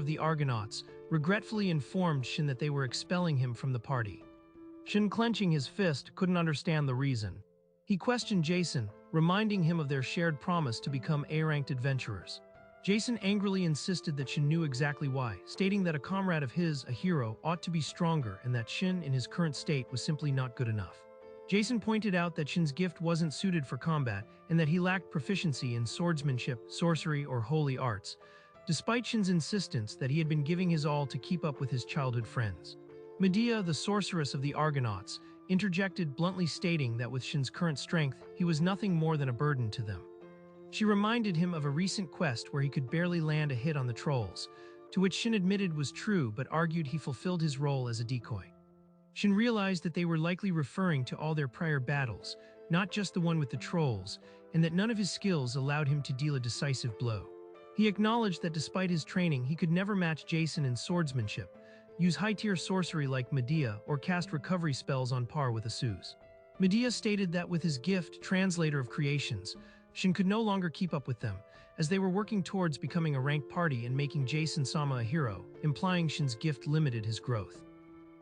of the Argonauts, regretfully informed Shin that they were expelling him from the party. Shin, clenching his fist, couldn't understand the reason. He questioned Jason, reminding him of their shared promise to become A-ranked adventurers. Jason angrily insisted that Shin knew exactly why, stating that a comrade of his, a hero, ought to be stronger and that Shin, in his current state, was simply not good enough. Jason pointed out that Shin's gift wasn't suited for combat and that he lacked proficiency in swordsmanship, sorcery, or holy arts, despite Shin's insistence that he had been giving his all to keep up with his childhood friends. Medea, the sorceress of the Argonauts, interjected, bluntly stating that with Shin's current strength, he was nothing more than a burden to them. She reminded him of a recent quest where he could barely land a hit on the trolls, to which Shin admitted was true but argued he fulfilled his role as a decoy. Shin realized that they were likely referring to all their prior battles, not just the one with the trolls, and that none of his skills allowed him to deal a decisive blow. He acknowledged that despite his training, he could never match Jason in swordsmanship, use high-tier sorcery like Medea, or cast recovery spells on par with Asu's. Medea stated that with his gift, Translator of Creations, Shin could no longer keep up with them, as they were working towards becoming a ranked party and making Jason-sama a hero, implying Shin's gift limited his growth.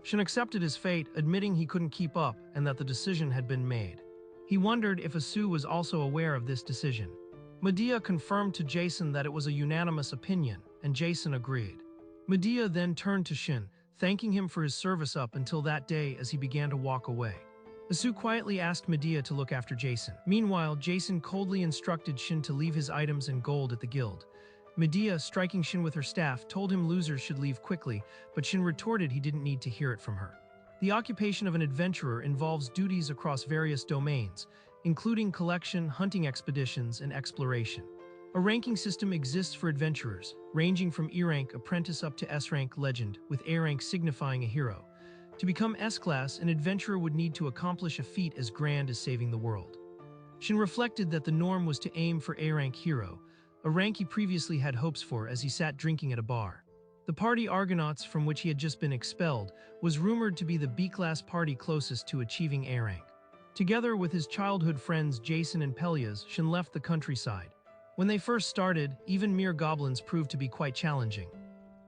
Shin accepted his fate, admitting he couldn't keep up and that the decision had been made. He wondered if Asu was also aware of this decision. Medea confirmed to Jason that it was a unanimous opinion, and Jason agreed. Medea then turned to Shin, thanking him for his service up until that day as he began to walk away. Asu quietly asked Medea to look after Jason. Meanwhile, Jason coldly instructed Shin to leave his items and gold at the guild. Medea, striking Shin with her staff, told him losers should leave quickly, but Shin retorted he didn't need to hear it from her. The occupation of an adventurer involves duties across various domains, including collection, hunting expeditions, and exploration. A ranking system exists for adventurers, ranging from E-rank apprentice up to S-rank legend, with A-rank signifying a hero. To become S-class, an adventurer would need to accomplish a feat as grand as saving the world. Shin reflected that the norm was to aim for A-rank hero, a rank he previously had hopes for as he sat drinking at a bar. The party Argonauts, from which he had just been expelled, was rumored to be the B-class party closest to achieving A-rank. Together with his childhood friends Jason and Pelias, Shin left the countryside. When they first started, even mere goblins proved to be quite challenging.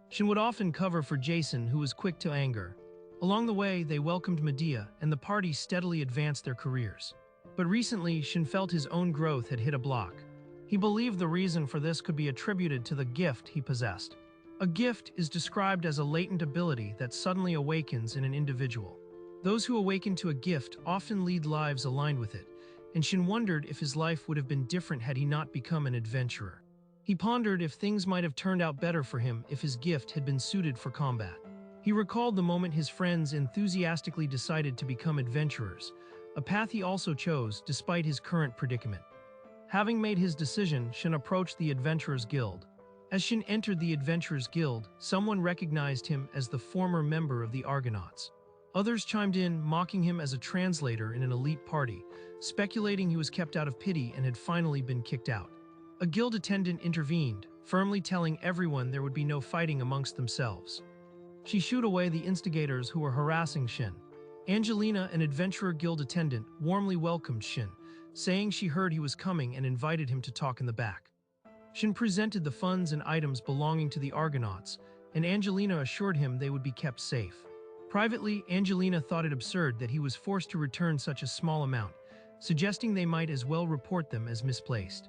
Shin would often cover for Jason, who was quick to anger. Along the way, they welcomed Medea, and the party steadily advanced their careers. But recently, Shin felt his own growth had hit a block. He believed the reason for this could be attributed to the gift he possessed. A gift is described as a latent ability that suddenly awakens in an individual. Those who awaken to a gift often lead lives aligned with it, and Shin wondered if his life would have been different had he not become an adventurer. He pondered if things might have turned out better for him if his gift had been suited for combat. He recalled the moment his friends enthusiastically decided to become adventurers, a path he also chose despite his current predicament. Having made his decision, Shin approached the Adventurers Guild. As Shin entered the Adventurers Guild, someone recognized him as the former member of the Argonauts. Others chimed in, mocking him as a translator in an elite party, speculating he was kept out of pity and had finally been kicked out. A guild attendant intervened, firmly telling everyone there would be no fighting amongst themselves. She shooed away the instigators who were harassing Shin. Angelina, an Adventurer Guild attendant, warmly welcomed Shin, saying she heard he was coming and invited him to talk in the back. Shin presented the funds and items belonging to the Argonauts, and Angelina assured him they would be kept safe. Privately, Angelina thought it absurd that he was forced to return such a small amount, suggesting they might as well report them as misplaced.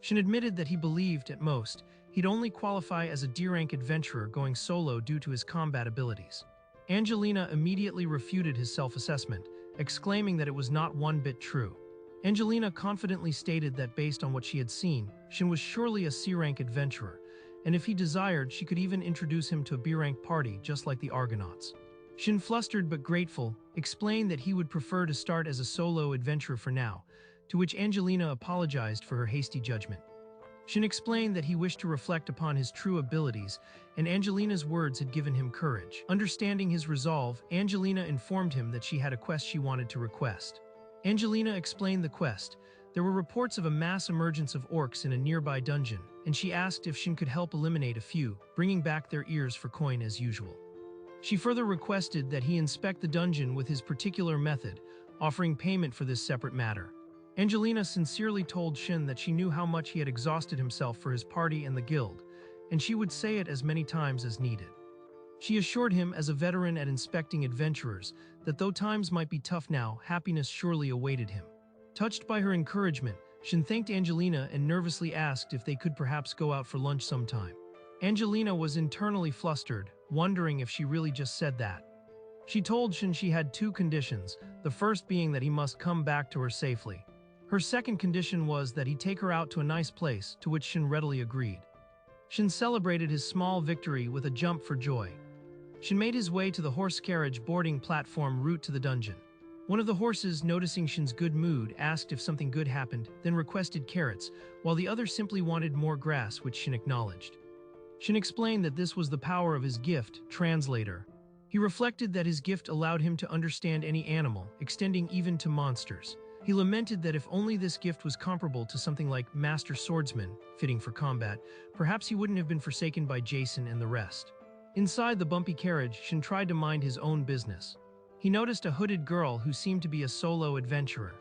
Shin admitted that he believed, at most, he'd only qualify as a D-rank adventurer going solo due to his combat abilities. Angelina immediately refuted his self-assessment, exclaiming that it was not one bit true. Angelina confidently stated that based on what she had seen, Shin was surely a C-rank adventurer, and if he desired, she could even introduce him to a B-rank party just like the Argonauts. Shin, flustered but grateful, explained that he would prefer to start as a solo adventurer for now, to which Angelina apologized for her hasty judgment. Shin explained that he wished to reflect upon his true abilities, and Angelina's words had given him courage. Understanding his resolve, Angelina informed him that she had a quest she wanted to request. Angelina explained the quest. There were reports of a mass emergence of orcs in a nearby dungeon, and she asked if Shin could help eliminate a few, bringing back their ears for coin as usual. She further requested that he inspect the dungeon with his particular method, offering payment for this separate matter. Angelina sincerely told Shin that she knew how much he had exhausted himself for his party and the guild, and she would say it as many times as needed. She assured him, as a veteran at inspecting adventurers, that though times might be tough now, happiness surely awaited him. Touched by her encouragement, Shin thanked Angelina and nervously asked if they could perhaps go out for lunch sometime. Angelina was internally flustered, wondering if she really just said that. She told Shin she had two conditions, the first being that he must come back to her safely. Her second condition was that he take her out to a nice place, to which Shin readily agreed. Shin celebrated his small victory with a jump for joy. Shin made his way to the horse carriage boarding platform route to the dungeon. One of the horses, noticing Shin's good mood, asked if something good happened, then requested carrots, while the other simply wanted more grass, which Shin acknowledged. Shin explained that this was the power of his gift, Translator. He reflected that his gift allowed him to understand any animal, extending even to monsters. He lamented that if only this gift was comparable to something like Master Swordsman, fitting for combat, perhaps he wouldn't have been forsaken by Jason and the rest. Inside the bumpy carriage, Shin tried to mind his own business. He noticed a hooded girl who seemed to be a solo adventurer.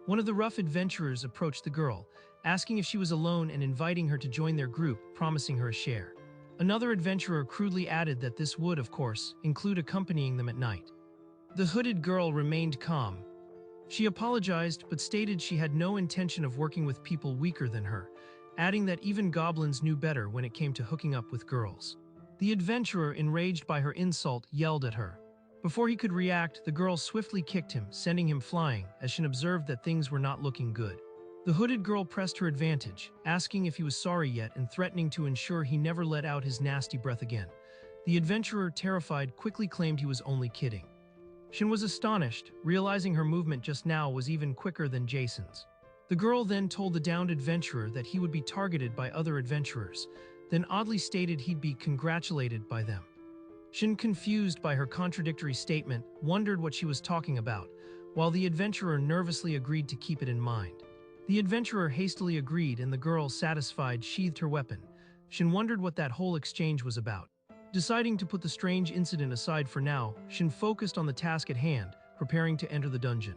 One of the rough adventurers approached the girl, asking if she was alone and inviting her to join their group, promising her a share. Another adventurer crudely added that this would, of course, include accompanying them at night. The hooded girl remained calm. She apologized but stated she had no intention of working with people weaker than her, adding that even goblins knew better when it came to hooking up with girls. The adventurer, enraged by her insult, yelled at her. Before he could react, the girl swiftly kicked him, sending him flying, as Shin observed that things were not looking good. The hooded girl pressed her advantage, asking if he was sorry yet and threatening to ensure he never let out his nasty breath again. The adventurer, terrified, quickly claimed he was only kidding. Shin was astonished, realizing her movement just now was even quicker than Jason's. The girl then told the downed adventurer that he would be targeted by other adventurers, then oddly stated he'd be congratulated by them. Shin, confused by her contradictory statement, wondered what she was talking about, while the adventurer nervously agreed to keep it in mind. The adventurer hastily agreed and the girl, satisfied, sheathed her weapon. Shin wondered what that whole exchange was about. Deciding to put the strange incident aside for now, Shin focused on the task at hand, preparing to enter the dungeon.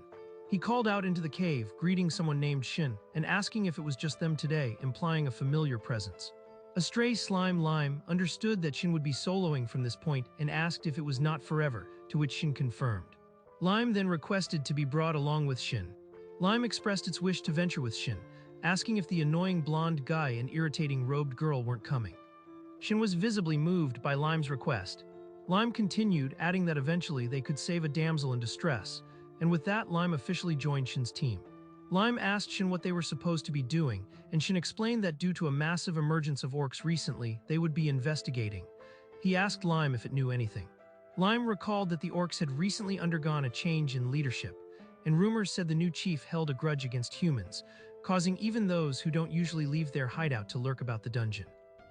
He called out into the cave, greeting someone named Shin, and asking if it was just them today, implying a familiar presence. A stray slime Lime understood that Shin would be soloing from this point and asked if it was not forever, to which Shin confirmed. Lime then requested to be brought along with Shin. Lime expressed its wish to venture with Shin, asking if the annoying blonde guy and irritating robed girl weren't coming. Shin was visibly moved by Lime's request. Lime continued, adding that eventually they could save a damsel in distress, and with that Lime officially joined Shin's team. Lime asked Shin what they were supposed to be doing, and Shin explained that due to a massive emergence of orcs recently, they would be investigating. He asked Lime if it knew anything. Lime recalled that the orcs had recently undergone a change in leadership, and rumors said the new chief held a grudge against humans, causing even those who don't usually leave their hideout to lurk about the dungeon.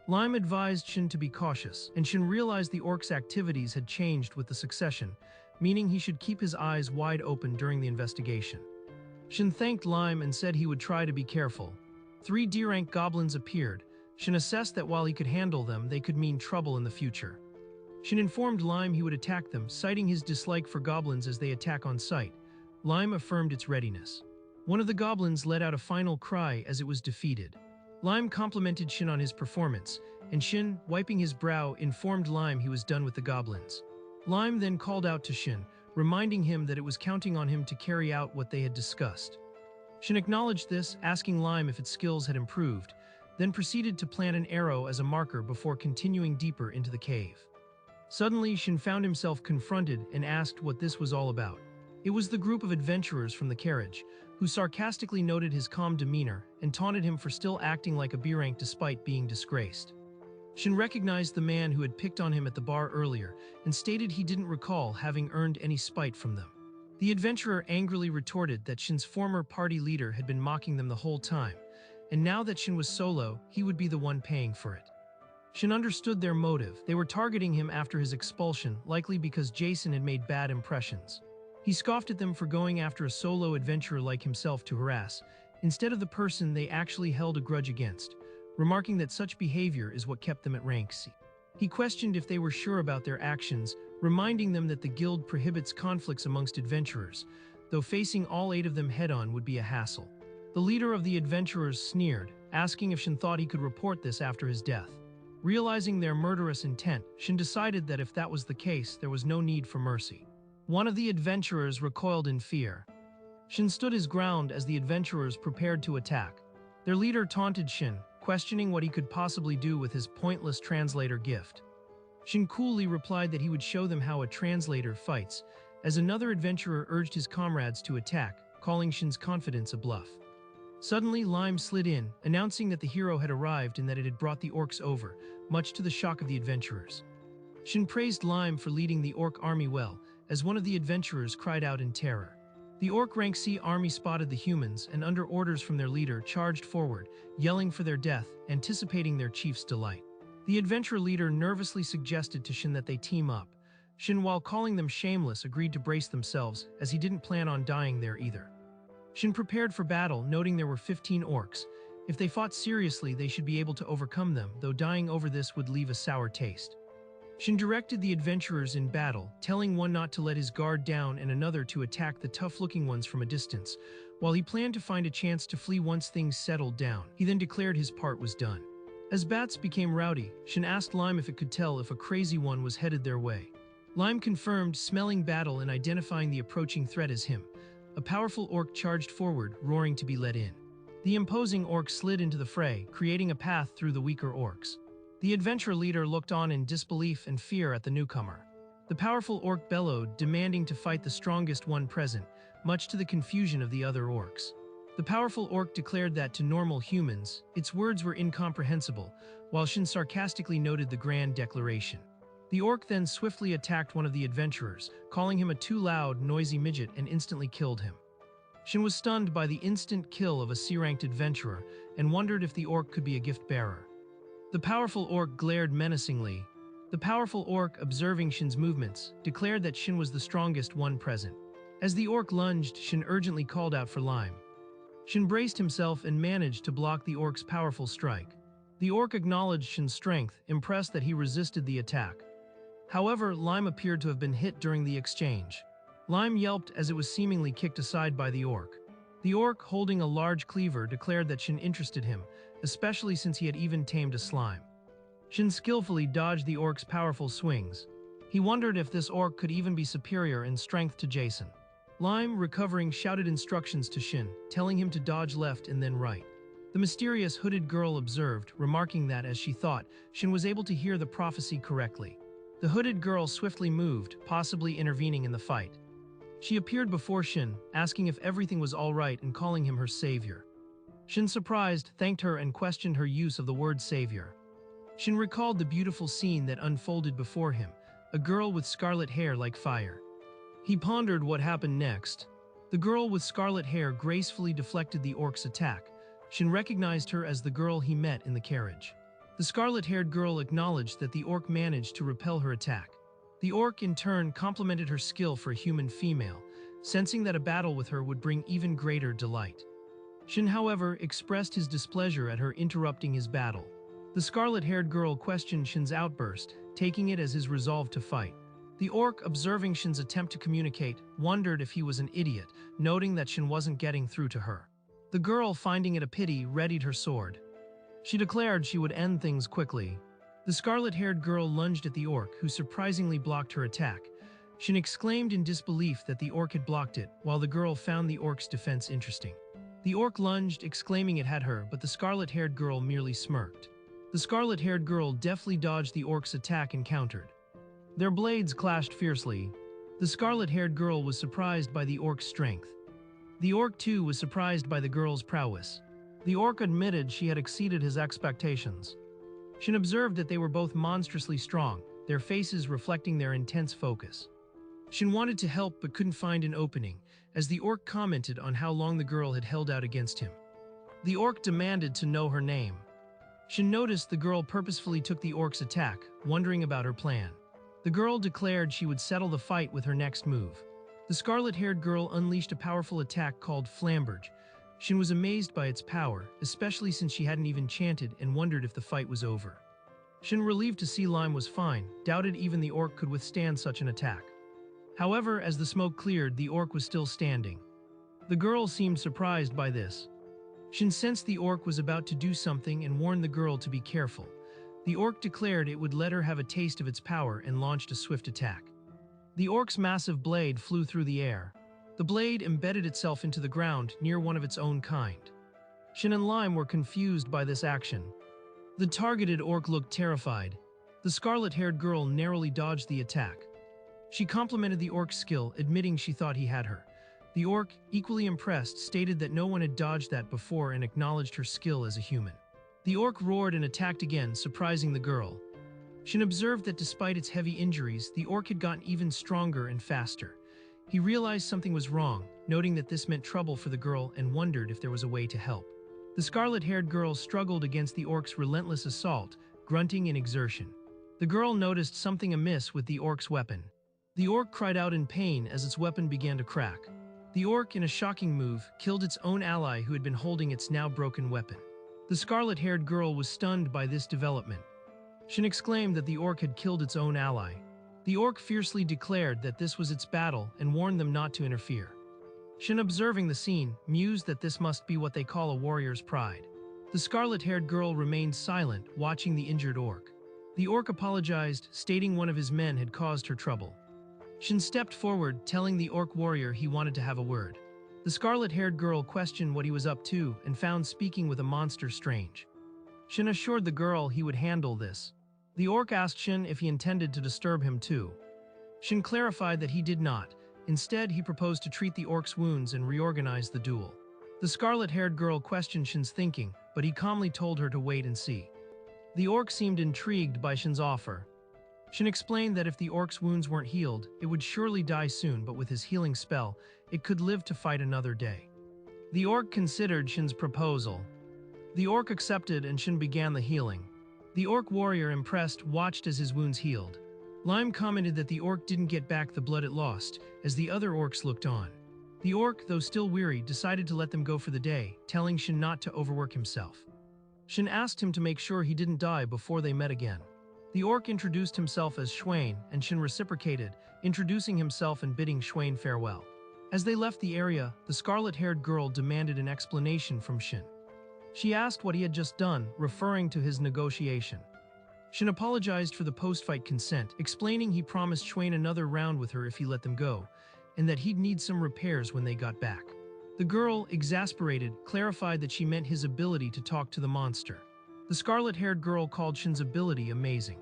Lime advised Shin to be cautious, and Shin realized the orcs' activities had changed with the succession, meaning he should keep his eyes wide open during the investigation. Shin thanked Lime and said he would try to be careful. 3 D-rank goblins appeared. Shin assessed that while he could handle them, they could mean trouble in the future. Shin informed Lime he would attack them, citing his dislike for goblins as they attack on sight. Lime affirmed its readiness. One of the goblins let out a final cry as it was defeated. Lime complimented Shin on his performance, and Shin, wiping his brow, informed Lime he was done with the goblins. Lime then called out to Shin, reminding him that it was counting on him to carry out what they had discussed. Shin acknowledged this, asking Lime if its skills had improved, then proceeded to plant an arrow as a marker before continuing deeper into the cave. Suddenly, Shin found himself confronted and asked what this was all about. It was the group of adventurers from the carriage, who sarcastically noted his calm demeanor and taunted him for still acting like a B-rank despite being disgraced. Shin recognized the man who had picked on him at the bar earlier and stated he didn't recall having earned any spite from them. The adventurer angrily retorted that Shin's former party leader had been mocking them the whole time, and now that Shin was solo, he would be the one paying for it. Shin understood their motive. They were targeting him after his expulsion, likely because Jason had made bad impressions. He scoffed at them for going after a solo adventurer like himself to harass, instead of the person they actually held a grudge against, remarking that such behavior is what kept them at rank C. He questioned if they were sure about their actions, reminding them that the guild prohibits conflicts amongst adventurers, though facing all 8 of them head-on would be a hassle. The leader of the adventurers sneered, asking if Shin thought he could report this after his death. Realizing their murderous intent, Shin decided that if that was the case, there was no need for mercy. One of the adventurers recoiled in fear. Shin stood his ground as the adventurers prepared to attack. Their leader taunted Shin, questioning what he could possibly do with his pointless translator gift. Shin coolly replied that he would show them how a translator fights, as another adventurer urged his comrades to attack, calling Shin's confidence a bluff. Suddenly, Lime slid in, announcing that the hero had arrived and that it had brought the orcs over, much to the shock of the adventurers. Shin praised Lime for leading the orc army well, as one of the adventurers cried out in terror. The orc rank C army spotted the humans and, under orders from their leader, charged forward, yelling for their death, anticipating their chief's delight. The adventurer leader nervously suggested to Shin that they team up. Shin, while calling them shameless, agreed to brace themselves, as he didn't plan on dying there either. Shin prepared for battle, noting there were 15 orcs. If they fought seriously, they should be able to overcome them, though dying over this would leave a sour taste. Shin directed the adventurers in battle, telling one not to let his guard down and another to attack the tough-looking ones from a distance, while he planned to find a chance to flee once things settled down. He then declared his part was done. As bats became rowdy, Shin asked Lime if it could tell if a crazy one was headed their way. Lime confirmed, smelling battle and identifying the approaching threat as him. A powerful orc charged forward, roaring to be let in. The imposing orc slid into the fray, creating a path through the weaker orcs. The adventure leader looked on in disbelief and fear at the newcomer. The powerful orc bellowed, demanding to fight the strongest one present, much to the confusion of the other orcs. The powerful orc declared that to normal humans, its words were incomprehensible, while Shin sarcastically noted the grand declaration. The orc then swiftly attacked one of the adventurers, calling him a too loud, noisy midget, and instantly killed him. Shin was stunned by the instant kill of a C-ranked adventurer and wondered if the orc could be a gift-bearer. The powerful orc glared menacingly. The powerful orc, observing Shin's movements, declared that Shin was the strongest one present. As the orc lunged, Shin urgently called out for Lime. Shin braced himself and managed to block the orc's powerful strike. The orc acknowledged Shin's strength, impressed that he resisted the attack. However, Lime appeared to have been hit during the exchange. Lime yelped as it was seemingly kicked aside by the orc. The orc, holding a large cleaver, declared that Shin interested him, especially since he had even tamed a slime. Shin skillfully dodged the orc's powerful swings. He wondered if this orc could even be superior in strength to Jason. Lime, recovering, shouted instructions to Shin, telling him to dodge left and then right. The mysterious hooded girl observed, remarking that, as she thought, Shin was able to hear the prophecy correctly. The hooded girl swiftly moved, possibly intervening in the fight. She appeared before Shin, asking if everything was all right and calling him her savior. Shin, surprised, thanked her and questioned her use of the word savior. Shin recalled the beautiful scene that unfolded before him, a girl with scarlet hair like fire. He pondered what happened next. The girl with scarlet hair gracefully deflected the orc's attack. Shin recognized her as the girl he met in the carriage. The scarlet-haired girl acknowledged that the orc managed to repel her attack. The orc, in turn, complimented her skill for a human female, sensing that a battle with her would bring even greater delight. Shin, however, expressed his displeasure at her interrupting his battle. The scarlet-haired girl questioned Shin's outburst, taking it as his resolve to fight. The orc, observing Shin's attempt to communicate, wondered if he was an idiot, noting that Shin wasn't getting through to her. The girl, finding it a pity, readied her sword. She declared she would end things quickly. The scarlet-haired girl lunged at the orc, who surprisingly blocked her attack. Shin exclaimed in disbelief that the orc had blocked it, while the girl found the orc's defense interesting. The orc lunged, exclaiming it had her, but the scarlet-haired girl merely smirked. The scarlet-haired girl deftly dodged the orc's attack and countered. Their blades clashed fiercely. The scarlet-haired girl was surprised by the orc's strength. The orc, too, was surprised by the girl's prowess. The orc admitted she had exceeded his expectations. Shin observed that they were both monstrously strong, their faces reflecting their intense focus. Shin wanted to help but couldn't find an opening, as the orc commented on how long the girl had held out against him. The orc demanded to know her name. Shin noticed the girl purposefully took the orc's attack, wondering about her plan. The girl declared she would settle the fight with her next move. The scarlet-haired girl unleashed a powerful attack called Flamberge. Shin was amazed by its power, especially since she hadn't even chanted, and wondered if the fight was over. Shin, relieved to see Lime was fine, doubted even the orc could withstand such an attack. However, as the smoke cleared, the orc was still standing. The girl seemed surprised by this. Shin sensed the orc was about to do something and warned the girl to be careful. The orc declared it would let her have a taste of its power and launched a swift attack. The orc's massive blade flew through the air. The blade embedded itself into the ground near one of its own kind. Shin and Lime were confused by this action. The targeted orc looked terrified. The scarlet-haired girl narrowly dodged the attack. She complimented the orc's skill, admitting she thought he had her. The orc, equally impressed, stated that no one had dodged that before and acknowledged her skill as a human. The orc roared and attacked again, surprising the girl. Shin observed that despite its heavy injuries, the orc had gotten even stronger and faster. He realized something was wrong, noting that this meant trouble for the girl and wondered if there was a way to help. The scarlet-haired girl struggled against the orc's relentless assault, grunting in exertion. The girl noticed something amiss with the orc's weapon. The orc cried out in pain as its weapon began to crack. The orc, in a shocking move, killed its own ally who had been holding its now broken weapon. The scarlet-haired girl was stunned by this development. Shin exclaimed that the orc had killed its own ally. The orc fiercely declared that this was its battle and warned them not to interfere. Shin, observing the scene, mused that this must be what they call a warrior's pride. The scarlet-haired girl remained silent, watching the injured orc. The orc apologized, stating one of his men had caused her trouble. Shin stepped forward, telling the orc warrior he wanted to have a word. The scarlet-haired girl questioned what he was up to and found speaking with a monster strange. Shin assured the girl he would handle this. The orc asked Shin if he intended to disturb him too. Shin clarified that he did not. Instead, he proposed to treat the orc's wounds and reorganize the duel. The scarlet-haired girl questioned Shin's thinking, but he calmly told her to wait and see. The orc seemed intrigued by Shin's offer. Shin explained that if the orc's wounds weren't healed, it would surely die soon, but with his healing spell, it could live to fight another day. The orc considered Shin's proposal. The orc accepted and Shin began the healing. The orc warrior, impressed, watched as his wounds healed. Lime commented that the orc didn't get back the blood it lost, as the other orcs looked on. The orc, though still weary, decided to let them go for the day, telling Shin not to overwork himself. Shin asked him to make sure he didn't die before they met again. The orc introduced himself as Schwain, and Shin reciprocated, introducing himself and bidding Schwain farewell. As they left the area, the scarlet-haired girl demanded an explanation from Shin. She asked what he had just done, referring to his negotiation. Shin apologized for the post-fight consent, explaining he promised Schwain another round with her if he let them go, and that he'd need some repairs when they got back. The girl, exasperated, clarified that she meant his ability to talk to the monster. The scarlet-haired girl called Shin's ability amazing.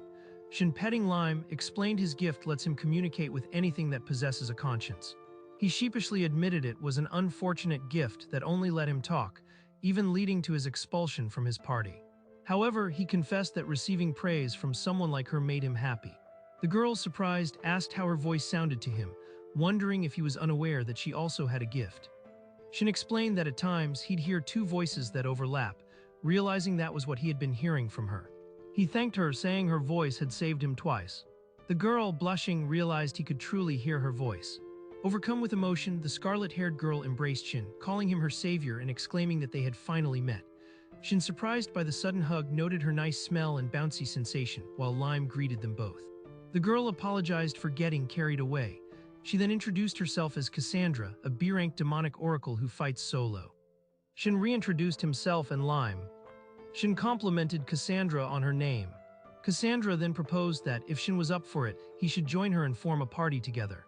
Shin, petting Lime, explained his gift lets him communicate with anything that possesses a conscience. He sheepishly admitted it was an unfortunate gift that only let him talk, even leading to his expulsion from his party. However, he confessed that receiving praise from someone like her made him happy. The girl, surprised, asked how her voice sounded to him, wondering if he was unaware that she also had a gift. Shin explained that at times he'd hear two voices that overlap, realizing that was what he had been hearing from her. He thanked her, saying her voice had saved him twice. The girl, blushing, realized he could truly hear her voice. Overcome with emotion, the scarlet-haired girl embraced Shin, calling him her savior and exclaiming that they had finally met. Shin, surprised by the sudden hug, noted her nice smell and bouncy sensation, while Lime greeted them both. The girl apologized for getting carried away. She then introduced herself as Cassandra, a B-rank demonic oracle who fights solo. Shin reintroduced himself and Lime. Shin complimented Cassandra on her name. Cassandra then proposed that, if Shin was up for it, he should join her and form a party together.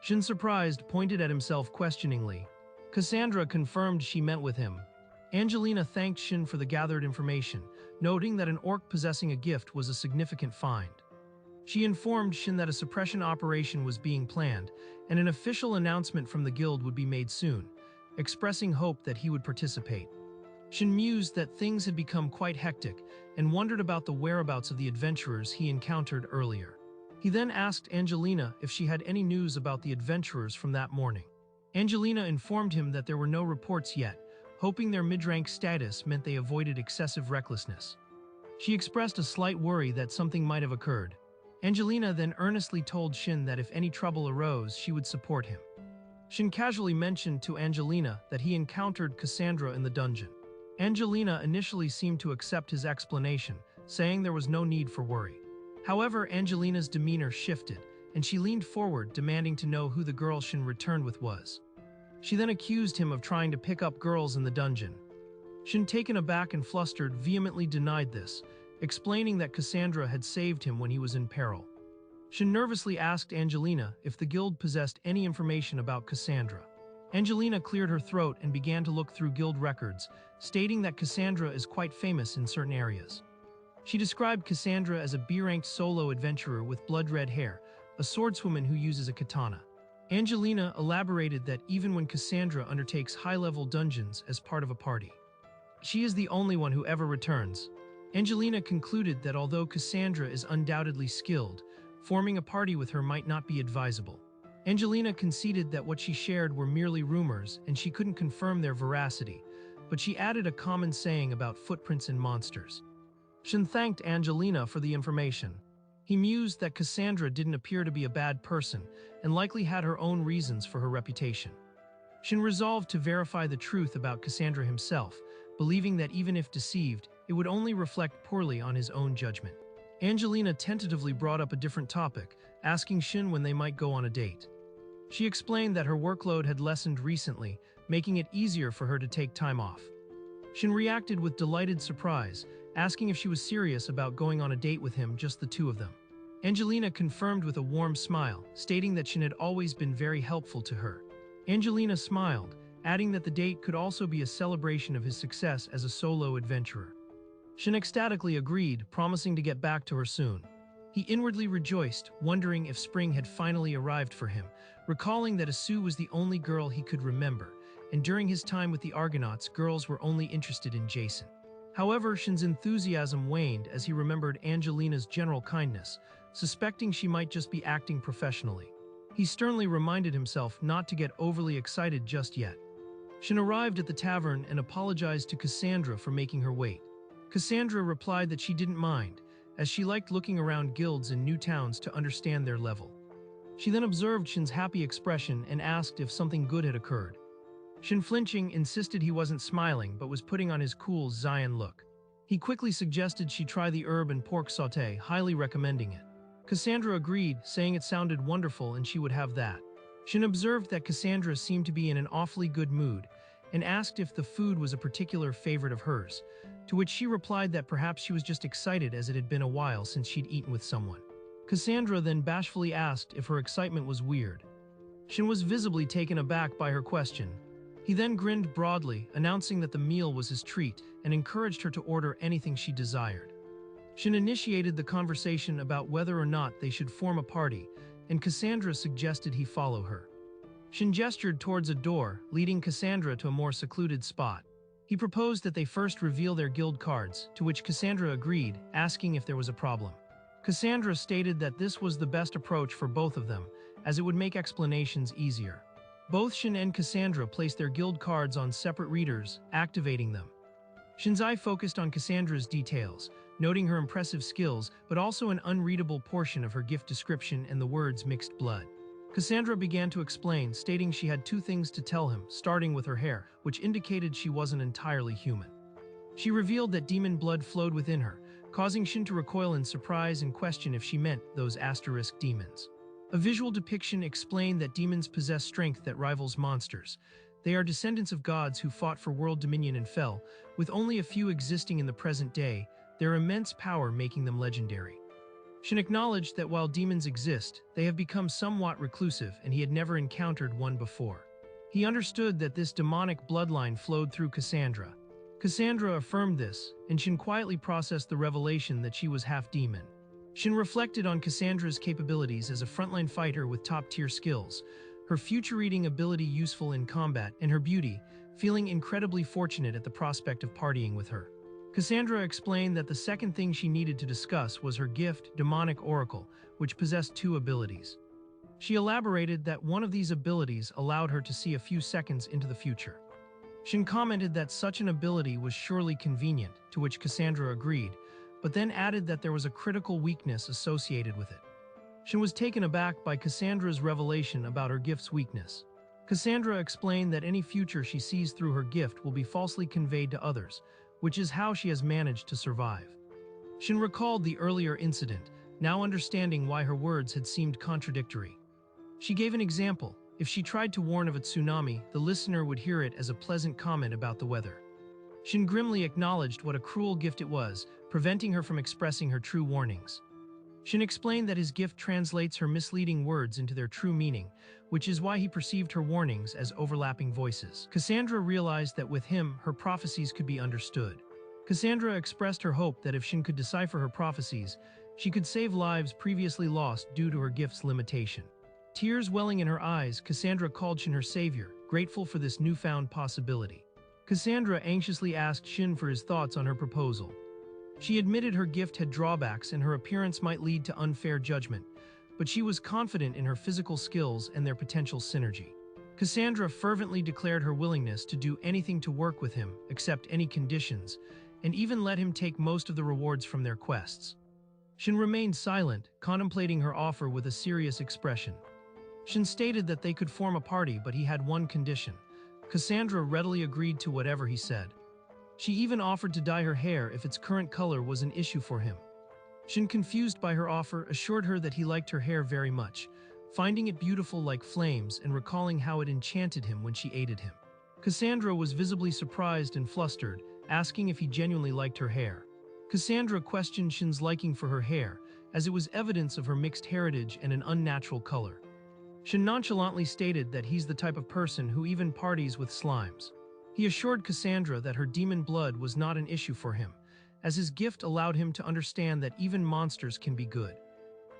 Shin, surprised, pointed at himself questioningly. Cassandra confirmed she meant with him. Angelina thanked Shin for the gathered information, noting that an orc possessing a gift was a significant find. She informed Shin that a suppression operation was being planned, and an official announcement from the guild would be made soon, expressing hope that he would participate. Shin mused that things had become quite hectic and wondered about the whereabouts of the adventurers he encountered earlier. He then asked Angelina if she had any news about the adventurers from that morning. Angelina informed him that there were no reports yet, hoping their mid-rank status meant they avoided excessive recklessness. She expressed a slight worry that something might have occurred. Angelina then earnestly told Shin that if any trouble arose, she would support him. Shin casually mentioned to Angelina that he encountered Cassandra in the dungeon. Angelina initially seemed to accept his explanation, saying there was no need for worry. However, Angelina's demeanor shifted, and she leaned forward, demanding to know who the girl Shin returned with was. She then accused him of trying to pick up girls in the dungeon. Shin, taken aback and flustered, vehemently denied this, explaining that Cassandra had saved him when he was in peril. Shin nervously asked Angelina if the guild possessed any information about Cassandra. Angelina cleared her throat and began to look through guild records, stating that Cassandra is quite famous in certain areas. She described Cassandra as a B-ranked solo adventurer with blood-red hair, a swordswoman who uses a katana. Angelina elaborated that even when Cassandra undertakes high-level dungeons as part of a party, she is the only one who ever returns. Angelina concluded that although Cassandra is undoubtedly skilled, forming a party with her might not be advisable. Angelina conceded that what she shared were merely rumors and she couldn't confirm their veracity, but she added a common saying about footprints in monsters. Shin thanked Angelina for the information. He mused that Cassandra didn't appear to be a bad person and likely had her own reasons for her reputation. Shin resolved to verify the truth about Cassandra himself, believing that even if deceived, it would only reflect poorly on his own judgment. Angelina tentatively brought up a different topic, asking Shin when they might go on a date. She explained that her workload had lessened recently, making it easier for her to take time off. Shin reacted with delighted surprise, asking if she was serious about going on a date with him, just the two of them. Angelina confirmed with a warm smile, stating that Shin had always been very helpful to her. Angelina smiled, adding that the date could also be a celebration of his success as a solo adventurer. Shin ecstatically agreed, promising to get back to her soon. He inwardly rejoiced, wondering if spring had finally arrived for him, recalling that Asu was the only girl he could remember, and during his time with the Argonauts, girls were only interested in Jason. However, Shin's enthusiasm waned as he remembered Angelina's general kindness, suspecting she might just be acting professionally. He sternly reminded himself not to get overly excited just yet. Shin arrived at the tavern and apologized to Cassandra for making her wait. Cassandra replied that she didn't mind, as she liked looking around guilds in new towns to understand their level. She then observed Shin's happy expression and asked if something good had occurred. Shin, flinching, insisted he wasn't smiling but was putting on his cool Zion look. He quickly suggested she try the herb and pork sauté, highly recommending it. Cassandra agreed, saying it sounded wonderful and she would have that. Shin observed that Cassandra seemed to be in an awfully good mood and asked if the food was a particular favorite of hers, to which she replied that perhaps she was just excited as it had been a while since she'd eaten with someone. Cassandra then bashfully asked if her excitement was weird. Shin was visibly taken aback by her question. He then grinned broadly, announcing that the meal was his treat and encouraged her to order anything she desired. Shin initiated the conversation about whether or not they should form a party, and Cassandra suggested he follow her. Shin gestured towards a door, leading Cassandra to a more secluded spot. He proposed that they first reveal their guild cards, to which Cassandra agreed, asking if there was a problem. Cassandra stated that this was the best approach for both of them, as it would make explanations easier. Both Shin and Cassandra placed their guild cards on separate readers, activating them. Shin's eye focused on Cassandra's details, noting her impressive skills, but also an unreadable portion of her gift description and the words mixed blood. Cassandra began to explain, stating she had two things to tell him, starting with her hair, which indicated she wasn't entirely human. She revealed that demon blood flowed within her, causing Shin to recoil in surprise and question if she meant those asterisk demons. A visual depiction explained that demons possess strength that rivals monsters. They are descendants of gods who fought for world dominion and fell, with only a few existing in the present day, their immense power making them legendary. Shin acknowledged that while demons exist, they have become somewhat reclusive and he had never encountered one before. He understood that this demonic bloodline flowed through Cassandra. Cassandra affirmed this, and Shin quietly processed the revelation that she was half demon. Shin reflected on Cassandra's capabilities as a frontline fighter with top-tier skills, her future-reading ability useful in combat, and her beauty, feeling incredibly fortunate at the prospect of partying with her. Cassandra explained that the second thing she needed to discuss was her gift, Demonic Oracle, which possessed two abilities. She elaborated that one of these abilities allowed her to see a few seconds into the future. Shin commented that such an ability was surely convenient, to which Cassandra agreed, but then added that there was a critical weakness associated with it. Shin was taken aback by Cassandra's revelation about her gift's weakness. Cassandra explained that any future she sees through her gift will be falsely conveyed to others, which is how she has managed to survive. Shin recalled the earlier incident, now understanding why her words had seemed contradictory. She gave an example. If she tried to warn of a tsunami, the listener would hear it as a pleasant comment about the weather. Shin grimly acknowledged what a cruel gift it was, preventing her from expressing her true warnings. Shin explained that his gift translates her misleading words into their true meaning, which is why he perceived her warnings as overlapping voices. Cassandra realized that with him, her prophecies could be understood. Cassandra expressed her hope that if Shin could decipher her prophecies, she could save lives previously lost due to her gift's limitation. Tears welling in her eyes, Cassandra called Shin her savior, grateful for this newfound possibility. Cassandra anxiously asked Shin for his thoughts on her proposal. She admitted her gift had drawbacks and her appearance might lead to unfair judgment, but she was confident in her physical skills and their potential synergy. Cassandra fervently declared her willingness to do anything to work with him, accept any conditions, and even let him take most of the rewards from their quests. Shin remained silent, contemplating her offer with a serious expression. Shin stated that they could form a party, but he had one condition. Cassandra readily agreed to whatever he said. She even offered to dye her hair if its current color was an issue for him. Shin, confused by her offer, assured her that he liked her hair very much, finding it beautiful like flames and recalling how it enchanted him when she aided him. Cassandra was visibly surprised and flustered, asking if he genuinely liked her hair. Cassandra questioned Shin's liking for her hair, as it was evidence of her mixed heritage and an unnatural color. Shin nonchalantly stated that he's the type of person who even parties with slimes. He assured Cassandra that her demon blood was not an issue for him, as his gift allowed him to understand that even monsters can be good.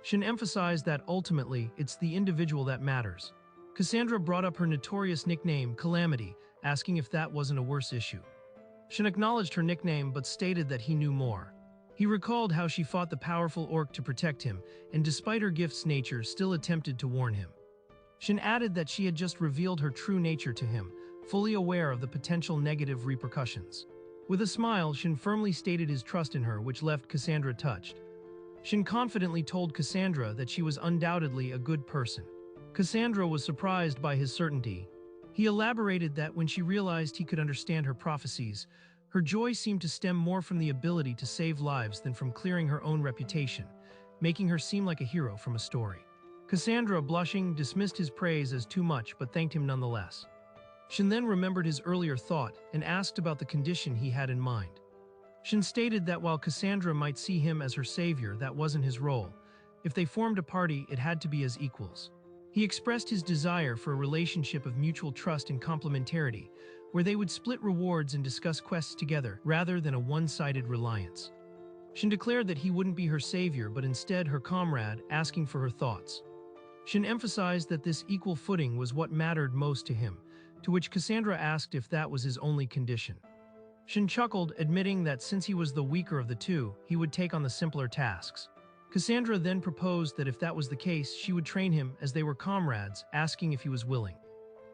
Shin emphasized that ultimately, it's the individual that matters. Cassandra brought up her notorious nickname, Calamity, asking if that wasn't a worse issue. Shin acknowledged her nickname but stated that he knew more. He recalled how she fought the powerful orc to protect him, and despite her gift's nature, still attempted to warn him. Shin added that she had just revealed her true nature to him, fully aware of the potential negative repercussions. With a smile, Shin firmly stated his trust in her, which left Cassandra touched. Shin confidently told Cassandra that she was undoubtedly a good person. Cassandra was surprised by his certainty. He elaborated that when she realized he could understand her prophecies, her joy seemed to stem more from the ability to save lives than from clearing her own reputation, making her seem like a hero from a story. Cassandra, blushing, dismissed his praise as too much but thanked him nonetheless. Shin then remembered his earlier thought and asked about the condition he had in mind. Shin stated that while Cassandra might see him as her savior, that wasn't his role. If they formed a party, it had to be as equals. He expressed his desire for a relationship of mutual trust and complementarity, where they would split rewards and discuss quests together, rather than a one-sided reliance. Shin declared that he wouldn't be her savior, but instead her comrade, asking for her thoughts. Shin emphasized that this equal footing was what mattered most to him, to which Cassandra asked if that was his only condition. Shin chuckled, admitting that since he was the weaker of the two, he would take on the simpler tasks. Cassandra then proposed that if that was the case, she would train him as they were comrades, asking if he was willing.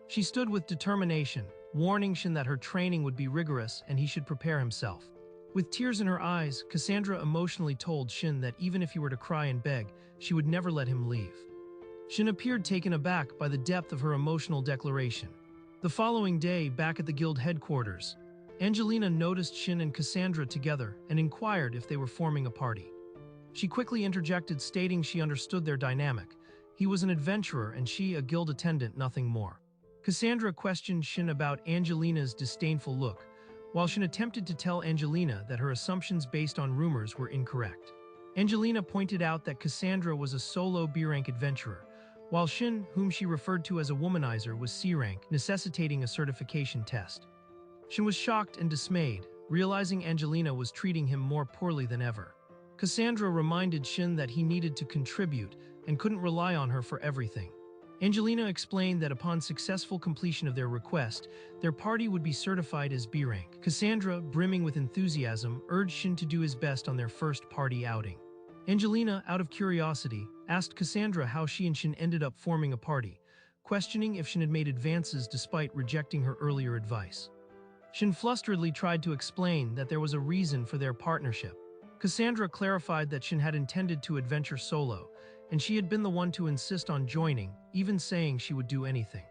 She stood with determination, warning Shin that her training would be rigorous and he should prepare himself. With tears in her eyes, Cassandra emotionally told Shin that even if he were to cry and beg, she would never let him leave. Shin appeared taken aback by the depth of her emotional declaration. The following day, back at the guild headquarters, Angelina noticed Shin and Cassandra together and inquired if they were forming a party. She quickly interjected, stating she understood their dynamic. He was an adventurer and she a guild attendant, nothing more. Cassandra questioned Shin about Angelina's disdainful look, while Shin attempted to tell Angelina that her assumptions based on rumors were incorrect. Angelina pointed out that Cassandra was a solo B-rank adventurer, while Shin, whom she referred to as a womanizer, was C-rank, necessitating a certification test. Shin was shocked and dismayed, realizing Angelina was treating him more poorly than ever. Cassandra reminded Shin that he needed to contribute and couldn't rely on her for everything. Angelina explained that upon successful completion of their request, their party would be certified as B-rank. Cassandra, brimming with enthusiasm, urged Shin to do his best on their first party outing. Angelina, out of curiosity, asked Cassandra how she and Shin ended up forming a party, questioning if Shin had made advances despite rejecting her earlier advice. Shin flusteredly tried to explain that there was a reason for their partnership. Cassandra clarified that Shin had intended to adventure solo, and she had been the one to insist on joining, even saying she would do anything.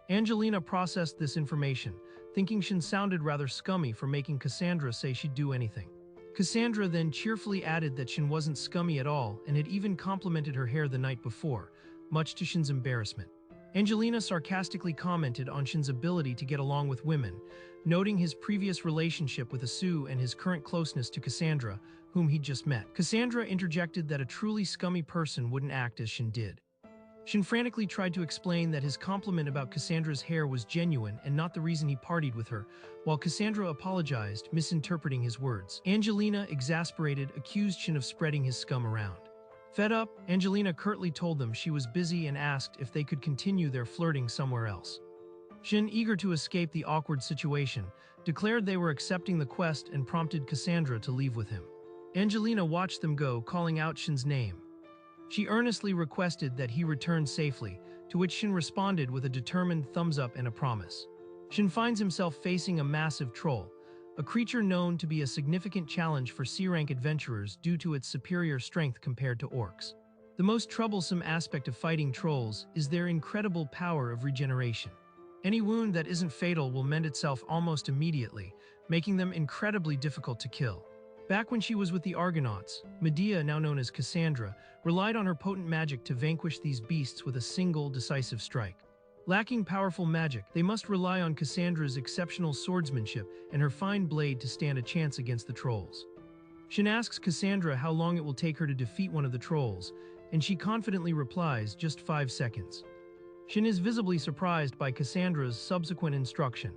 Angelina processed this information, thinking Shin sounded rather scummy for making Cassandra say she'd do anything. Cassandra then cheerfully added that Shin wasn't scummy at all and had even complimented her hair the night before, much to Shin's embarrassment. Angelina sarcastically commented on Shin's ability to get along with women, noting his previous relationship with Asu and his current closeness to Cassandra, whom he'd just met. Cassandra interjected that a truly scummy person wouldn't act as Shin did. Shin frantically tried to explain that his compliment about Cassandra's hair was genuine and not the reason he partied with her, while Cassandra apologized, misinterpreting his words. Angelina, exasperated, accused Shin of spreading his scum around. Fed up, Angelina curtly told them she was busy and asked if they could continue their flirting somewhere else. Shin, eager to escape the awkward situation, declared they were accepting the quest and prompted Cassandra to leave with him. Angelina watched them go, calling out Shin's name. She earnestly requested that he return safely, to which Shin responded with a determined thumbs up and a promise. Shin finds himself facing a massive troll, a creature known to be a significant challenge for C-rank adventurers due to its superior strength compared to orcs. The most troublesome aspect of fighting trolls is their incredible power of regeneration. Any wound that isn't fatal will mend itself almost immediately, making them incredibly difficult to kill. Back when she was with the Argonauts, Medea, now known as Cassandra, relied on her potent magic to vanquish these beasts with a single, decisive strike. Lacking powerful magic, they must rely on Cassandra's exceptional swordsmanship and her fine blade to stand a chance against the trolls. Shin asks Cassandra how long it will take her to defeat one of the trolls, and she confidently replies, just 5 seconds. Shin is visibly surprised by Cassandra's subsequent instruction.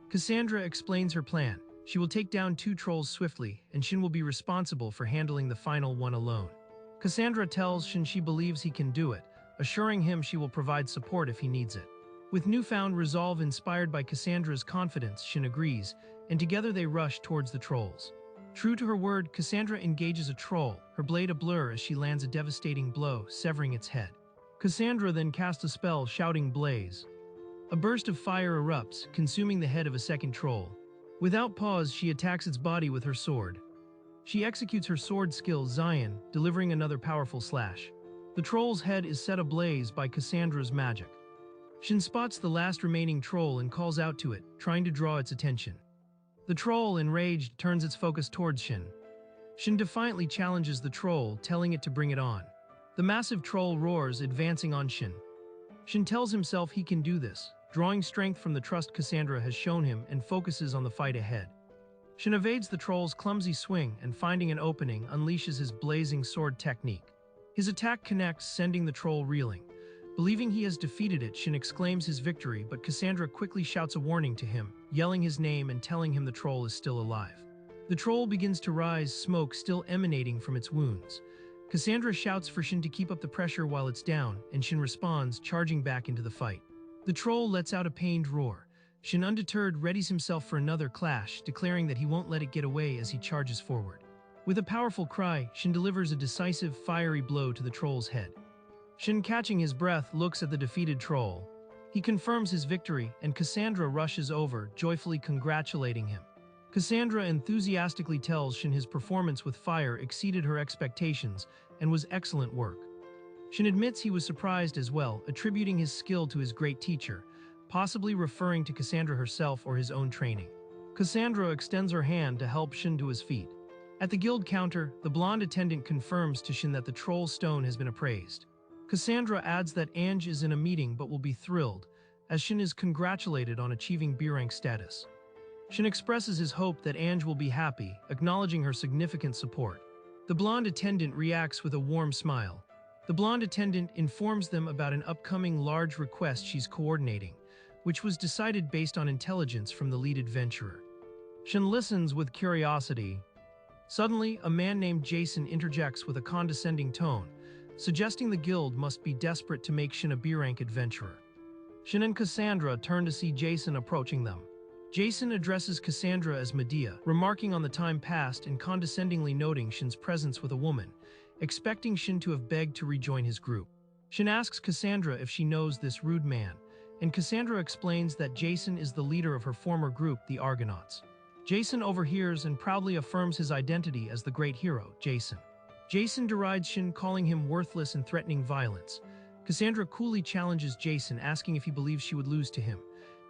Cassandra explains her plan. She will take down 2 trolls swiftly, and Shin will be responsible for handling the final one alone. Cassandra tells Shin she believes he can do it, assuring him she will provide support if he needs it. With newfound resolve inspired by Cassandra's confidence, Shin agrees, and together they rush towards the trolls. True to her word, Cassandra engages a troll, her blade a blur as she lands a devastating blow, severing its head. Cassandra then casts a spell, shouting "Blaze." A burst of fire erupts, consuming the head of a second troll. Without pause, she attacks its body with her sword. She executes her sword skill, Zion, delivering another powerful slash. The troll's head is set ablaze by Cassandra's magic. Shin spots the last remaining troll and calls out to it, trying to draw its attention. The troll, enraged, turns its focus towards Shin. Shin defiantly challenges the troll, telling it to bring it on. The massive troll roars, advancing on Shin. Shin tells himself he can do this, drawing strength from the trust Cassandra has shown him and focuses on the fight ahead. Shin evades the troll's clumsy swing and, finding an opening, unleashes his blazing sword technique. His attack connects, sending the troll reeling. Believing he has defeated it, Shin exclaims his victory, but Cassandra quickly shouts a warning to him, yelling his name and telling him the troll is still alive. The troll begins to rise, smoke still emanating from its wounds. Cassandra shouts for Shin to keep up the pressure while it's down, and Shin responds, charging back into the fight. The troll lets out a pained roar. Shin, undeterred, readies himself for another clash, declaring that he won't let it get away as he charges forward. With a powerful cry, Shin delivers a decisive, fiery blow to the troll's head. Shin, catching his breath, looks at the defeated troll. He confirms his victory, and Cassandra rushes over, joyfully congratulating him. Cassandra enthusiastically tells Shin his performance with fire exceeded her expectations and was excellent work. Shin admits he was surprised as well, attributing his skill to his great teacher, possibly referring to Cassandra herself or his own training. Cassandra extends her hand to help Shin to his feet. At the guild counter, the blonde attendant confirms to Shin that the troll stone has been appraised. Cassandra adds that Ange is in a meeting but will be thrilled, as Shin is congratulated on achieving B-rank status. Shin expresses his hope that Ange will be happy, acknowledging her significant support. The blonde attendant reacts with a warm smile. The blonde attendant informs them about an upcoming large request she's coordinating, which was decided based on intelligence from the lead adventurer. Shin listens with curiosity. Suddenly, a man named Jason interjects with a condescending tone, suggesting the guild must be desperate to make Shin a B-rank adventurer. Shin and Cassandra turn to see Jason approaching them. Jason addresses Cassandra as Medea, remarking on the time past and condescendingly noting Shin's presence with a woman, expecting Shin to have begged to rejoin his group. Shin asks Cassandra if she knows this rude man, and Cassandra explains that Jason is the leader of her former group, the Argonauts. Jason overhears and proudly affirms his identity as the great hero, Jason. Jason derides Shin, calling him worthless and threatening violence. Cassandra coolly challenges Jason, asking if he believes she would lose to him.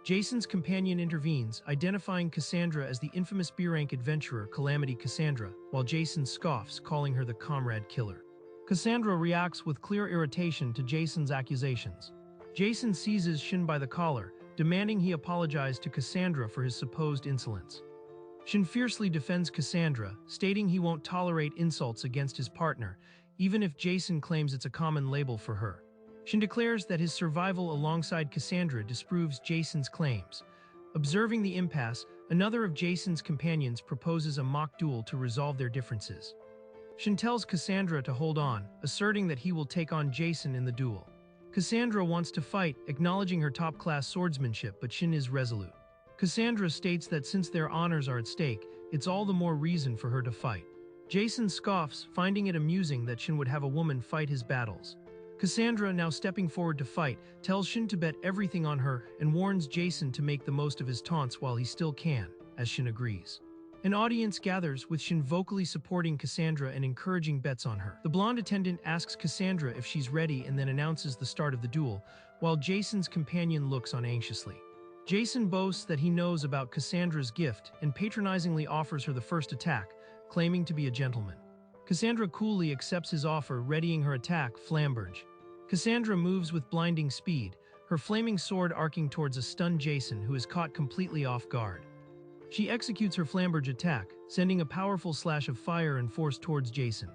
Jason's companion intervenes, identifying Cassandra as the infamous B-rank adventurer Calamity Cassandra, while Jason scoffs, calling her the comrade killer. Cassandra reacts with clear irritation to Jason's accusations. Jason seizes Shin by the collar, demanding he apologize to Cassandra for his supposed insolence. Shin fiercely defends Cassandra, stating he won't tolerate insults against his partner, even if Jason claims it's a common label for her. Shin declares that his survival alongside Cassandra disproves Jason's claims. Observing the impasse, another of Jason's companions proposes a mock duel to resolve their differences. Shin tells Cassandra to hold on, asserting that he will take on Jason in the duel. Cassandra wants to fight, acknowledging her top-class swordsmanship, but Shin is resolute. Cassandra states that since their honors are at stake, it's all the more reason for her to fight. Jason scoffs, finding it amusing that Shin would have a woman fight his battles. Cassandra, now stepping forward to fight, tells Shin to bet everything on her and warns Jason to make the most of his taunts while he still can, as Shin agrees. An audience gathers, with Shin vocally supporting Cassandra and encouraging bets on her. The blonde attendant asks Cassandra if she's ready and then announces the start of the duel, while Jason's companion looks on anxiously. Jason boasts that he knows about Cassandra's gift and patronizingly offers her the first attack, claiming to be a gentleman. Cassandra coolly accepts his offer, readying her attack, Flamberge. Cassandra moves with blinding speed, her flaming sword arcing towards a stunned Jason who is caught completely off guard. She executes her Flamberge attack, sending a powerful slash of fire and force towards Jason.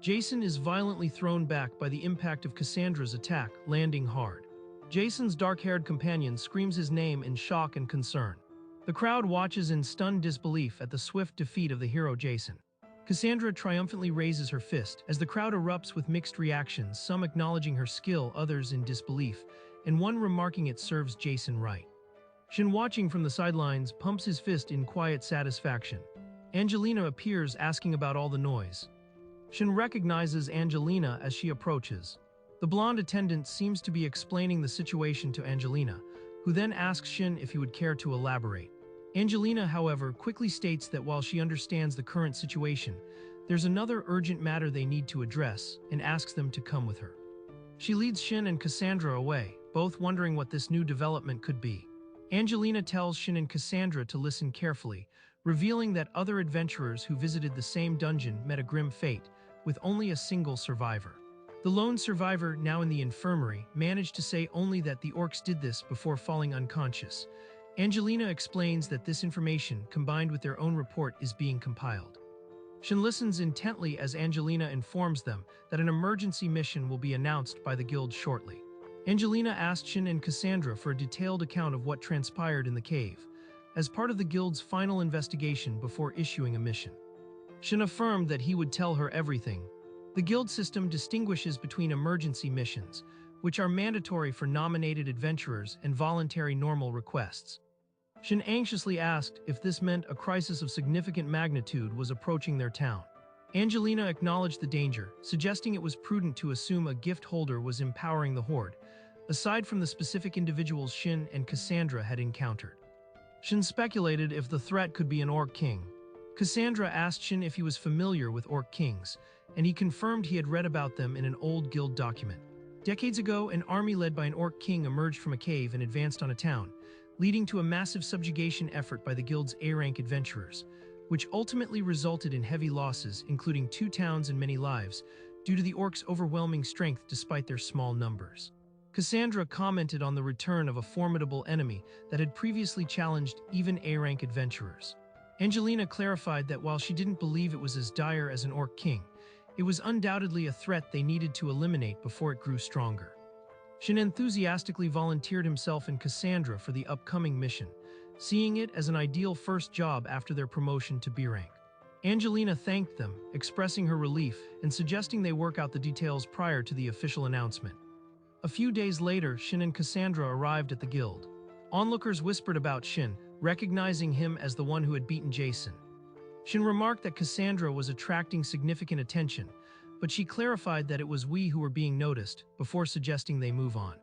Jason is violently thrown back by the impact of Cassandra's attack, landing hard. Jason's dark-haired companion screams his name in shock and concern. The crowd watches in stunned disbelief at the swift defeat of the hero Jason. Cassandra triumphantly raises her fist as the crowd erupts with mixed reactions, some acknowledging her skill, others in disbelief, and one remarking it serves Jason right. Shin, watching from the sidelines, pumps his fist in quiet satisfaction. Angelina appears, asking about all the noise. Shin recognizes Angelina as she approaches. The blonde attendant seems to be explaining the situation to Angelina, who then asks Shin if he would care to elaborate. Angelina, however, quickly states that while she understands the current situation, there's another urgent matter they need to address and asks them to come with her. She leads Shin and Cassandra away, both wondering what this new development could be. Angelina tells Shin and Cassandra to listen carefully, revealing that other adventurers who visited the same dungeon met a grim fate, with only a single survivor. The lone survivor, now in the infirmary, managed to say only that the orcs did this before falling unconscious. Angelina explains that this information, combined with their own report, is being compiled. Shin listens intently as Angelina informs them that an emergency mission will be announced by the guild shortly. Angelina asked Shin and Cassandra for a detailed account of what transpired in the cave, as part of the guild's final investigation before issuing a mission. Shin affirmed that he would tell her everything. The guild system distinguishes between emergency missions, which are mandatory for nominated adventurers, and voluntary normal requests. Shin anxiously asked if this meant a crisis of significant magnitude was approaching their town. Angelina acknowledged the danger, suggesting it was prudent to assume a gift holder was empowering the horde, aside from the specific individuals Shin and Cassandra had encountered. Shin speculated if the threat could be an orc king. Cassandra asked Shin if he was familiar with orc kings, and he confirmed he had read about them in an old guild document. Decades ago, an army led by an orc king emerged from a cave and advanced on a town, leading to a massive subjugation effort by the guild's A-rank adventurers, which ultimately resulted in heavy losses, including 2 towns and many lives, due to the orcs' overwhelming strength despite their small numbers. Cassandra commented on the return of a formidable enemy that had previously challenged even A-rank adventurers. Angelina clarified that while she didn't believe it was as dire as an orc king, it was undoubtedly a threat they needed to eliminate before it grew stronger. Shin enthusiastically volunteered himself and Cassandra for the upcoming mission, seeing it as an ideal first job after their promotion to B rank. Angelina thanked them, expressing her relief and suggesting they work out the details prior to the official announcement. A few days later, Shin and Cassandra arrived at the guild. Onlookers whispered about Shin, recognizing him as the one who had beaten Jason. Shin remarked that Cassandra was attracting significant attention, but she clarified that it was we who were being noticed, before suggesting they move on.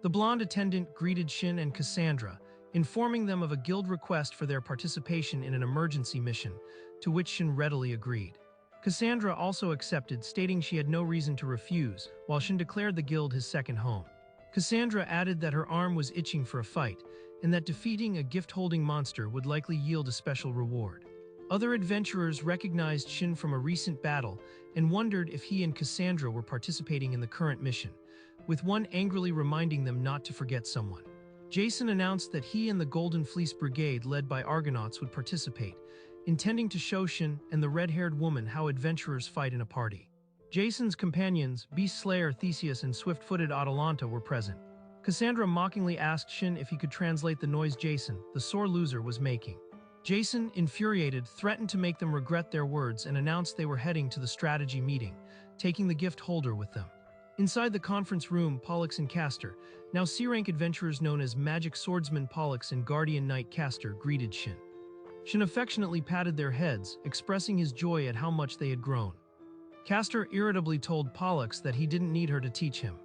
The blonde attendant greeted Shin and Cassandra, informing them of a guild request for their participation in an emergency mission, to which Shin readily agreed. Cassandra also accepted, stating she had no reason to refuse, while Shin declared the guild his second home. Cassandra added that her arm was itching for a fight, and that defeating a gift-holding monster would likely yield a special reward. Other adventurers recognized Shin from a recent battle and wondered if he and Cassandra were participating in the current mission, with one angrily reminding them not to forget someone. Jason announced that he and the Golden Fleece Brigade led by Argonauts would participate, intending to show Shin and the red-haired woman how adventurers fight in a party. Jason's companions, Beast Slayer Theseus and swift-footed Atalanta, were present. Cassandra mockingly asked Shin if he could translate the noise Jason, the sore loser, was making. Jason, infuriated, threatened to make them regret their words and announced they were heading to the strategy meeting, taking the gift holder with them. Inside the conference room, Pollux and Castor, now C-rank adventurers known as Magic Swordsman Pollux and Guardian Knight Castor, greeted Shin. Shin affectionately patted their heads, expressing his joy at how much they had grown. Castor irritably told Pollux that he didn't need her to teach him.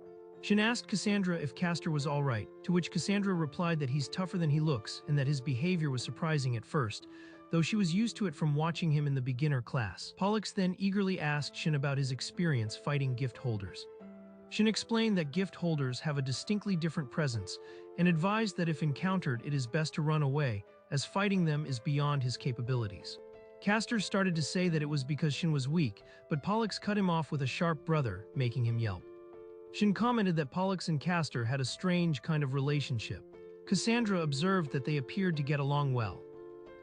Shin asked Cassandra if Castor was all right, to which Cassandra replied that he's tougher than he looks and that his behavior was surprising at first, though she was used to it from watching him in the beginner class. Pollux then eagerly asked Shin about his experience fighting gift holders. Shin explained that gift holders have a distinctly different presence and advised that if encountered, it is best to run away, as fighting them is beyond his capabilities. Castor started to say that it was because Shin was weak, but Pollux cut him off with a sharp brother, making him yelp. Shin commented that Pollux and Castor had a strange kind of relationship. Cassandra observed that they appeared to get along well.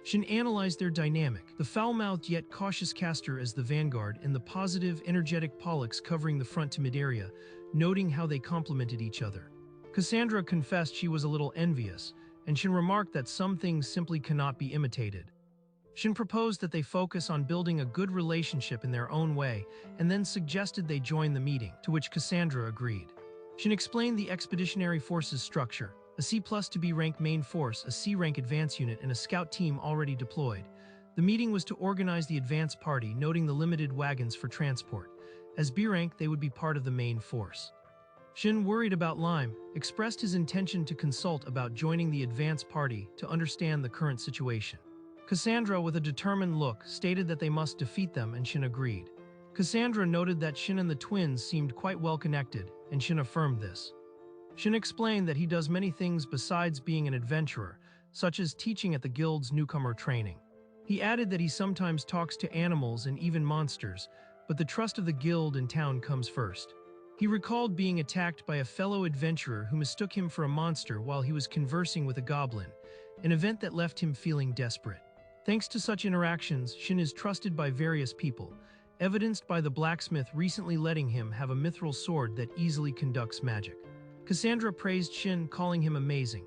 Shin analyzed their dynamic, the foul-mouthed yet cautious Castor as the vanguard and the positive, energetic Pollux covering the front to mid-area, noting how they complemented each other. Cassandra confessed she was a little envious, and Shin remarked that some things simply cannot be imitated. Shin proposed that they focus on building a good relationship in their own way, and then suggested they join the meeting, to which Cassandra agreed. Shin explained the Expeditionary Forces structure, a C+ to B rank main force, a C rank advance unit, and a scout team already deployed. The meeting was to organize the advance party, noting the limited wagons for transport. As B rank, they would be part of the main force. Shin, worried about Lime, expressed his intention to consult about joining the advance party to understand the current situation. Cassandra, with a determined look, stated that they must defeat them, and Shin agreed. Cassandra noted that Shin and the twins seemed quite well connected, and Shin affirmed this. Shin explained that he does many things besides being an adventurer, such as teaching at the guild's newcomer training. He added that he sometimes talks to animals and even monsters, but the trust of the guild and town comes first. He recalled being attacked by a fellow adventurer who mistook him for a monster while he was conversing with a goblin, an event that left him feeling desperate. Thanks to such interactions, Shin is trusted by various people, evidenced by the blacksmith recently letting him have a mithril sword that easily conducts magic. Cassandra praised Shin, calling him amazing.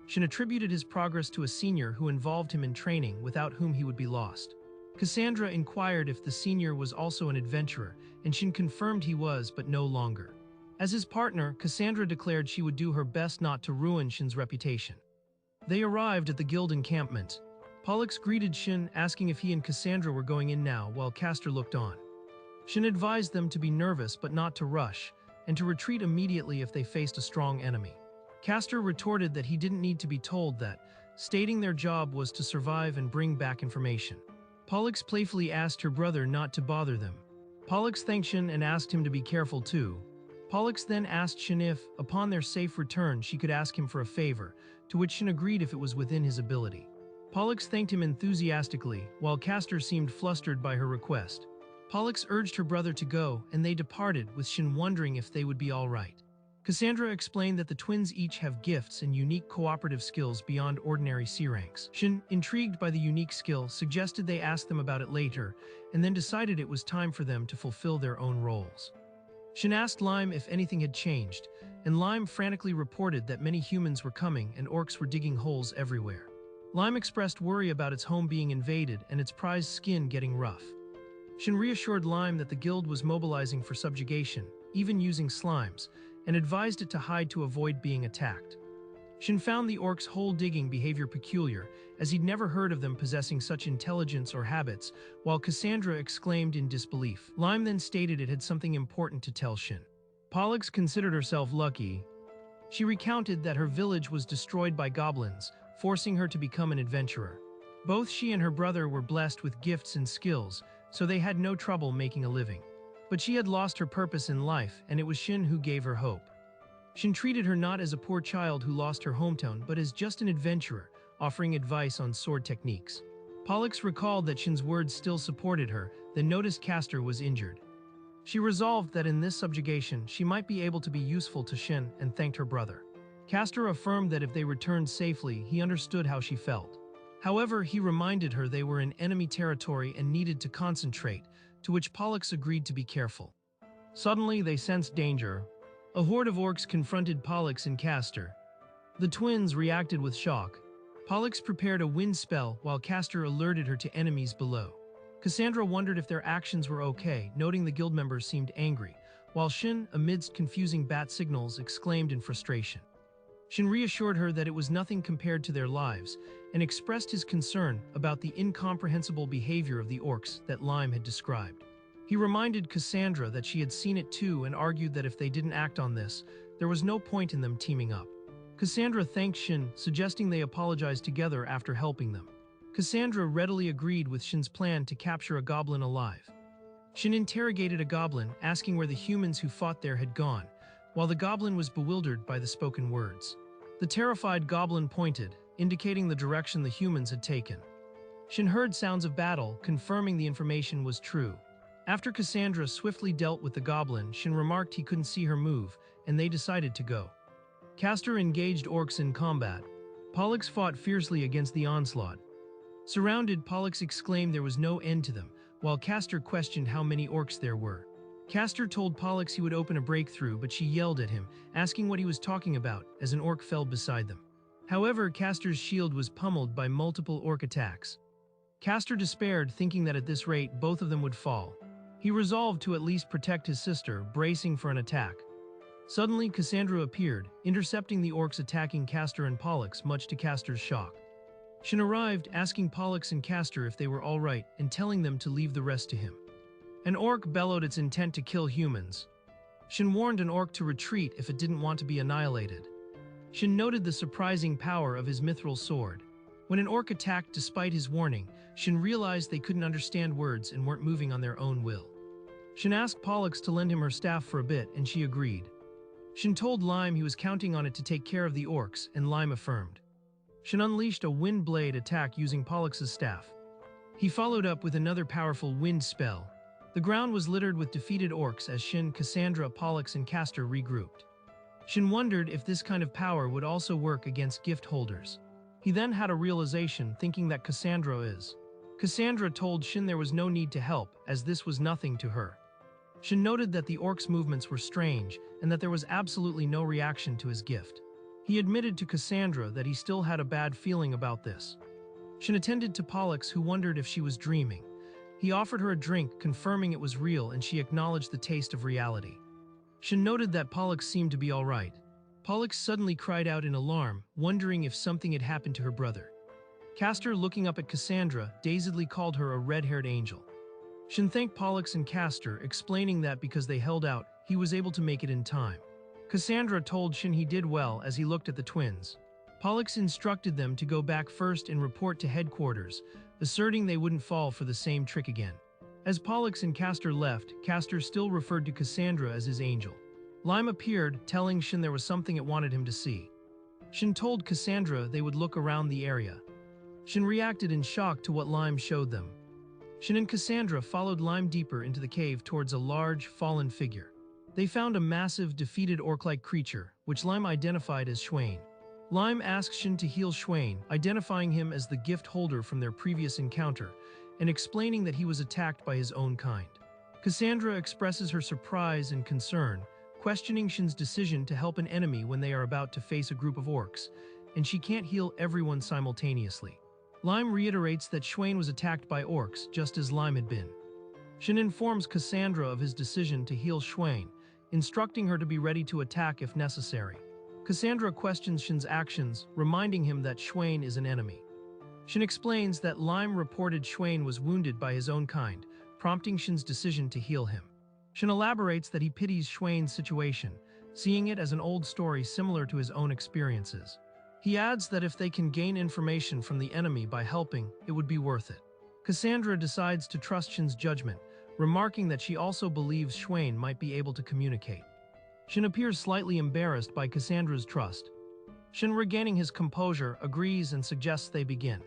Shin attributed his progress to a senior who involved him in training, without whom he would be lost. Cassandra inquired if the senior was also an adventurer, and Shin confirmed he was, but no longer. As his partner, Cassandra declared she would do her best not to ruin Shin's reputation. They arrived at the guild encampment. Pollux greeted Shin, asking if he and Cassandra were going in now, while Castor looked on. Shin advised them to be nervous but not to rush, and to retreat immediately if they faced a strong enemy. Castor retorted that he didn't need to be told that, stating their job was to survive and bring back information. Pollux playfully asked her brother not to bother them. Pollux thanked Shin and asked him to be careful too. Pollux then asked Shin if, upon their safe return, she could ask him for a favor, to which Shin agreed if it was within his ability. Pollux thanked him enthusiastically, while Castor seemed flustered by her request. Pollux urged her brother to go, and they departed, with Shin wondering if they would be all right. Cassandra explained that the twins each have gifts and unique cooperative skills beyond ordinary C ranks. Shin, intrigued by the unique skill, suggested they ask them about it later, and then decided it was time for them to fulfill their own roles. Shin asked Lime if anything had changed, and Lime frantically reported that many humans were coming and orcs were digging holes everywhere. Lime expressed worry about its home being invaded and its prized skin getting rough. Shin reassured Lime that the guild was mobilizing for subjugation, even using slimes, and advised it to hide to avoid being attacked. Shin found the orcs' hole digging behavior peculiar, as he'd never heard of them possessing such intelligence or habits, while Cassandra exclaimed in disbelief. Lime then stated it had something important to tell Shin. Pollux considered herself lucky. She recounted that her village was destroyed by goblins, forcing her to become an adventurer. Both she and her brother were blessed with gifts and skills, so they had no trouble making a living. But she had lost her purpose in life, and it was Shin who gave her hope. Shin treated her not as a poor child who lost her hometown, but as just an adventurer, offering advice on sword techniques. Pollux recalled that Shin's words still supported her, then noticed Castor was injured. She resolved that in this subjugation she might be able to be useful to Shin and thanked her brother. Castor affirmed that if they returned safely, he understood how she felt. However, he reminded her they were in enemy territory and needed to concentrate, to which Pollux agreed to be careful. Suddenly, they sensed danger. A horde of orcs confronted Pollux and Castor. The twins reacted with shock. Pollux prepared a wind spell while Castor alerted her to enemies below. Cassandra wondered if their actions were okay, noting the guild members seemed angry, while Shin, amidst confusing bat signals, exclaimed in frustration. Shin reassured her that it was nothing compared to their lives and expressed his concern about the incomprehensible behavior of the orcs that Lime had described. He reminded Cassandra that she had seen it too and argued that if they didn't act on this, there was no point in them teaming up. Cassandra thanked Shin, suggesting they apologize together after helping them. Cassandra readily agreed with Shin's plan to capture a goblin alive. Shin interrogated a goblin, asking where the humans who fought there had gone, while the goblin was bewildered by the spoken words. The terrified goblin pointed, indicating the direction the humans had taken. Shin heard sounds of battle, confirming the information was true. After Cassandra swiftly dealt with the goblin, Shin remarked he couldn't see her move, and they decided to go. Castor engaged orcs in combat. Pollux fought fiercely against the onslaught. Surrounded, Pollux exclaimed there was no end to them, while Castor questioned how many orcs there were. Castor told Pollux he would open a breakthrough, but she yelled at him, asking what he was talking about, as an orc fell beside them. However, Castor's shield was pummeled by multiple orc attacks. Castor despaired, thinking that at this rate both of them would fall. He resolved to at least protect his sister, bracing for an attack. Suddenly, Cassandra appeared, intercepting the orcs attacking Castor and Pollux, much to Castor's shock. Shin arrived, asking Pollux and Castor if they were all right and telling them to leave the rest to him. An orc bellowed its intent to kill humans. Shin warned an orc to retreat if it didn't want to be annihilated. Shin noted the surprising power of his mithril sword. When an orc attacked despite his warning, Shin realized they couldn't understand words and weren't moving on their own will. Shin asked Pollux to lend him her staff for a bit, and she agreed. Shin told Lime he was counting on it to take care of the orcs, and Lime affirmed. Shin unleashed a wind blade attack using Pollux's staff. He followed up with another powerful wind spell. The ground was littered with defeated orcs as Shin, Cassandra, Pollux, and Castor regrouped. Shin wondered if this kind of power would also work against gift holders. He then had a realization, thinking that Cassandra told Shin there was no need to help, as this was nothing to her. Shin noted that the orcs' movements were strange and that there was absolutely no reaction to his gift. He admitted to Cassandra that he still had a bad feeling about this. Shin attended to Pollux, who wondered if she was dreaming. He offered her a drink, confirming it was real, and she acknowledged the taste of reality. Shin noted that Pollux seemed to be all right. Pollux suddenly cried out in alarm, wondering if something had happened to her brother. Castor, looking up at Cassandra, dazedly called her a red-haired angel. Shin thanked Pollux and Castor, explaining that because they held out, he was able to make it in time. Cassandra told Shin he did well as he looked at the twins. Pollux instructed them to go back first and report to headquarters, asserting they wouldn't fall for the same trick again. As Pollux and Castor left, Castor still referred to Cassandra as his angel. Lime appeared, telling Shin there was something it wanted him to see. Shin told Cassandra they would look around the area. Shin reacted in shock to what Lime showed them. Shin and Cassandra followed Lime deeper into the cave towards a large, fallen figure. They found a massive, defeated orc-like creature, which Lime identified as Schwain. Lime asked Shin to heal Schwain, identifying him as the gift holder from their previous encounter, and explaining that he was attacked by his own kind. Cassandra expresses her surprise and concern, questioning Shin's decision to help an enemy when they are about to face a group of orcs, and she can't heal everyone simultaneously. Lime reiterates that Schwain was attacked by orcs, just as Lime had been. Shin informs Cassandra of his decision to heal Schwain, instructing her to be ready to attack if necessary. Cassandra questions Shin's actions, reminding him that Schwain is an enemy. Shin explains that Lime reported Schwain was wounded by his own kind, prompting Shin's decision to heal him. Shin elaborates that he pities Schwain's situation, seeing it as an old story similar to his own experiences. He adds that if they can gain information from the enemy by helping, it would be worth it. Cassandra decides to trust Shin's judgment, remarking that she also believes Schwain might be able to communicate. Shin appears slightly embarrassed by Cassandra's trust. Shin, regaining his composure, agrees and suggests they begin.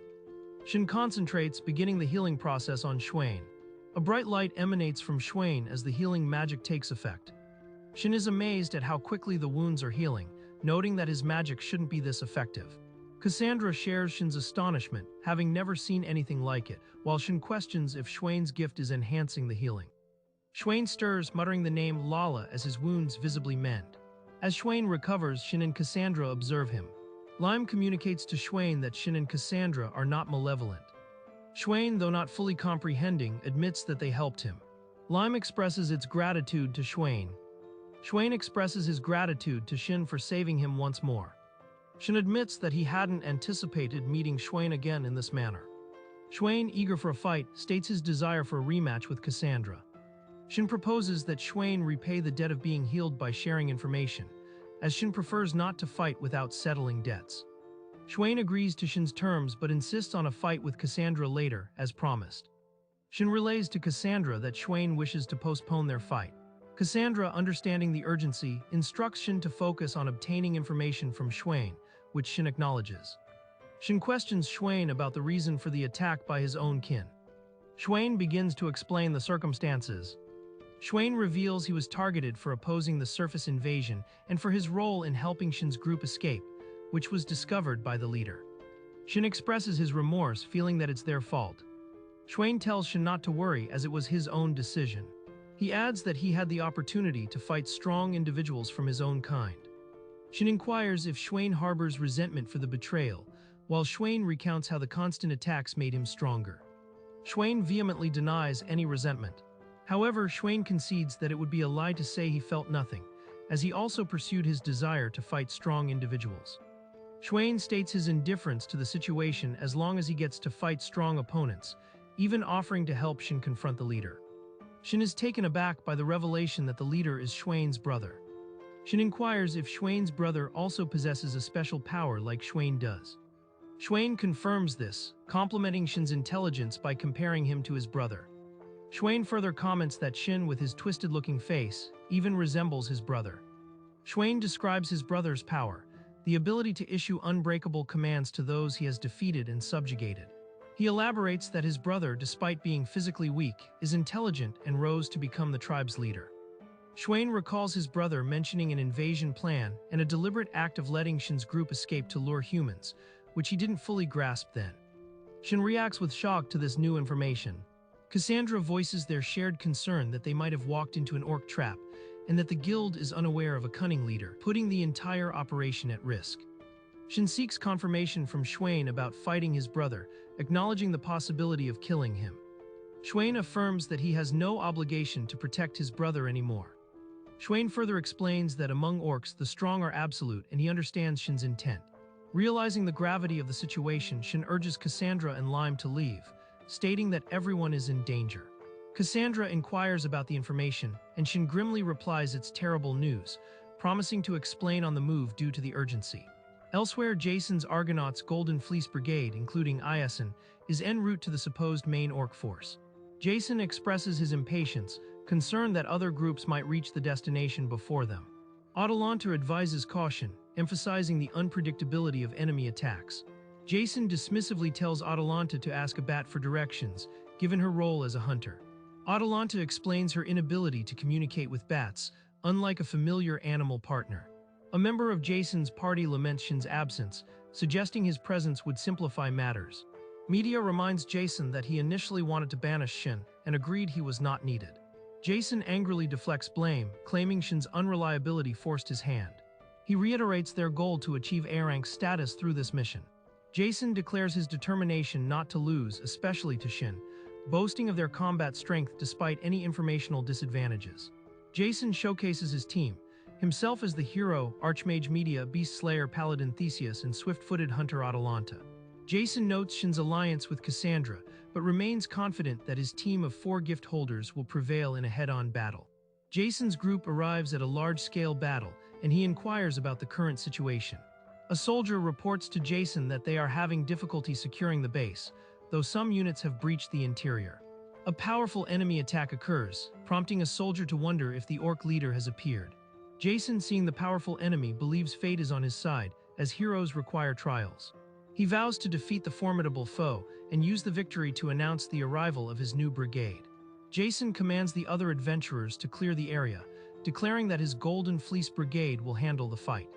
Shin concentrates, beginning the healing process on Schwain. A bright light emanates from Schwain as the healing magic takes effect. Shin is amazed at how quickly the wounds are healing, noting that his magic shouldn't be this effective. Cassandra shares Shin's astonishment, having never seen anything like it, while Shin questions if Schwain's gift is enhancing the healing. Schwain stirs, muttering the name Lala as his wounds visibly mend. As Schwain recovers, Shin and Cassandra observe him. Lime communicates to Schwain that Shin and Cassandra are not malevolent. Schwain, though not fully comprehending, admits that they helped him. Lime expresses its gratitude to Schwain. Schwain expresses his gratitude to Shin for saving him once more. Shin admits that he hadn't anticipated meeting Schwain again in this manner. Schwain, eager for a fight, states his desire for a rematch with Cassandra. Shin proposes that Schwain repay the debt of being healed by sharing information, as Shin prefers not to fight without settling debts. Schwain agrees to Shin's terms but insists on a fight with Cassandra later, as promised. Shin relays to Cassandra that Schwain wishes to postpone their fight. Cassandra, understanding the urgency, instructs Shin to focus on obtaining information from Schwain, which Shin acknowledges. Shin questions Schwain about the reason for the attack by his own kin. Schwain begins to explain the circumstances. Schwain reveals he was targeted for opposing the surface invasion and for his role in helping Shin's group escape, which was discovered by the leader. Shin expresses his remorse, feeling that it's their fault. Schwain tells Shin not to worry as it was his own decision. He adds that he had the opportunity to fight strong individuals from his own kind. Shin inquires if Schwain harbors resentment for the betrayal, while Schwain recounts how the constant attacks made him stronger. Schwain vehemently denies any resentment. However, Schwain concedes that it would be a lie to say he felt nothing, as he also pursued his desire to fight strong individuals. Schwain states his indifference to the situation as long as he gets to fight strong opponents, even offering to help Shin confront the leader. Shin is taken aback by the revelation that the leader is Schwain's brother. Shin inquires if Schwain's brother also possesses a special power like Schwain does. Schwain confirms this, complimenting Shin's intelligence by comparing him to his brother. Schwain further comments that Shin, with his twisted-looking face, even resembles his brother. Schwain describes his brother's power, the ability to issue unbreakable commands to those he has defeated and subjugated. He elaborates that his brother, despite being physically weak, is intelligent and rose to become the tribe's leader. Schwain recalls his brother mentioning an invasion plan and a deliberate act of letting Shin's group escape to lure humans, which he didn't fully grasp then. Shin reacts with shock to this new information. Cassandra voices their shared concern that they might have walked into an orc trap, and that the guild is unaware of a cunning leader, putting the entire operation at risk. Shin seeks confirmation from Schwain about fighting his brother, acknowledging the possibility of killing him. Schwain affirms that he has no obligation to protect his brother anymore. Schwain further explains that among orcs, the strong are absolute, and he understands Shin's intent. Realizing the gravity of the situation, Shin urges Cassandra and Lime to leave, stating that everyone is in danger. Cassandra inquires about the information, and Shin grimly replies it's terrible news, promising to explain on the move due to the urgency. Elsewhere, Jason's Argonaut's Golden Fleece Brigade, including Iason, is en route to the supposed main orc force. Jason expresses his impatience, concerned that other groups might reach the destination before them. Atalanta advises caution, emphasizing the unpredictability of enemy attacks. Jason dismissively tells Atalanta to ask a bat for directions, given her role as a hunter. Atalanta explains her inability to communicate with bats, unlike a familiar animal partner. A member of Jason's party laments Shin's absence, suggesting his presence would simplify matters. Media reminds Jason that he initially wanted to banish Shin and agreed he was not needed. Jason angrily deflects blame, claiming Shin's unreliability forced his hand. He reiterates their goal to achieve A-rank status through this mission. Jason declares his determination not to lose, especially to Shin, boasting of their combat strength despite any informational disadvantages. Jason showcases his team, himself as the hero, Archmage Media, Beast Slayer Paladin Theseus, and swift-footed hunter Atalanta. Jason notes Shin's alliance with Cassandra, but remains confident that his team of 4 gift holders will prevail in a head-on battle. Jason's group arrives at a large-scale battle, and he inquires about the current situation. A soldier reports to Jason that they are having difficulty securing the base, though some units have breached the interior. A powerful enemy attack occurs, prompting a soldier to wonder if the orc leader has appeared. Jason, seeing the powerful enemy, believes fate is on his side, as heroes require trials. He vows to defeat the formidable foe and use the victory to announce the arrival of his new brigade. Jason commands the other adventurers to clear the area, declaring that his Golden Fleece Brigade will handle the fight.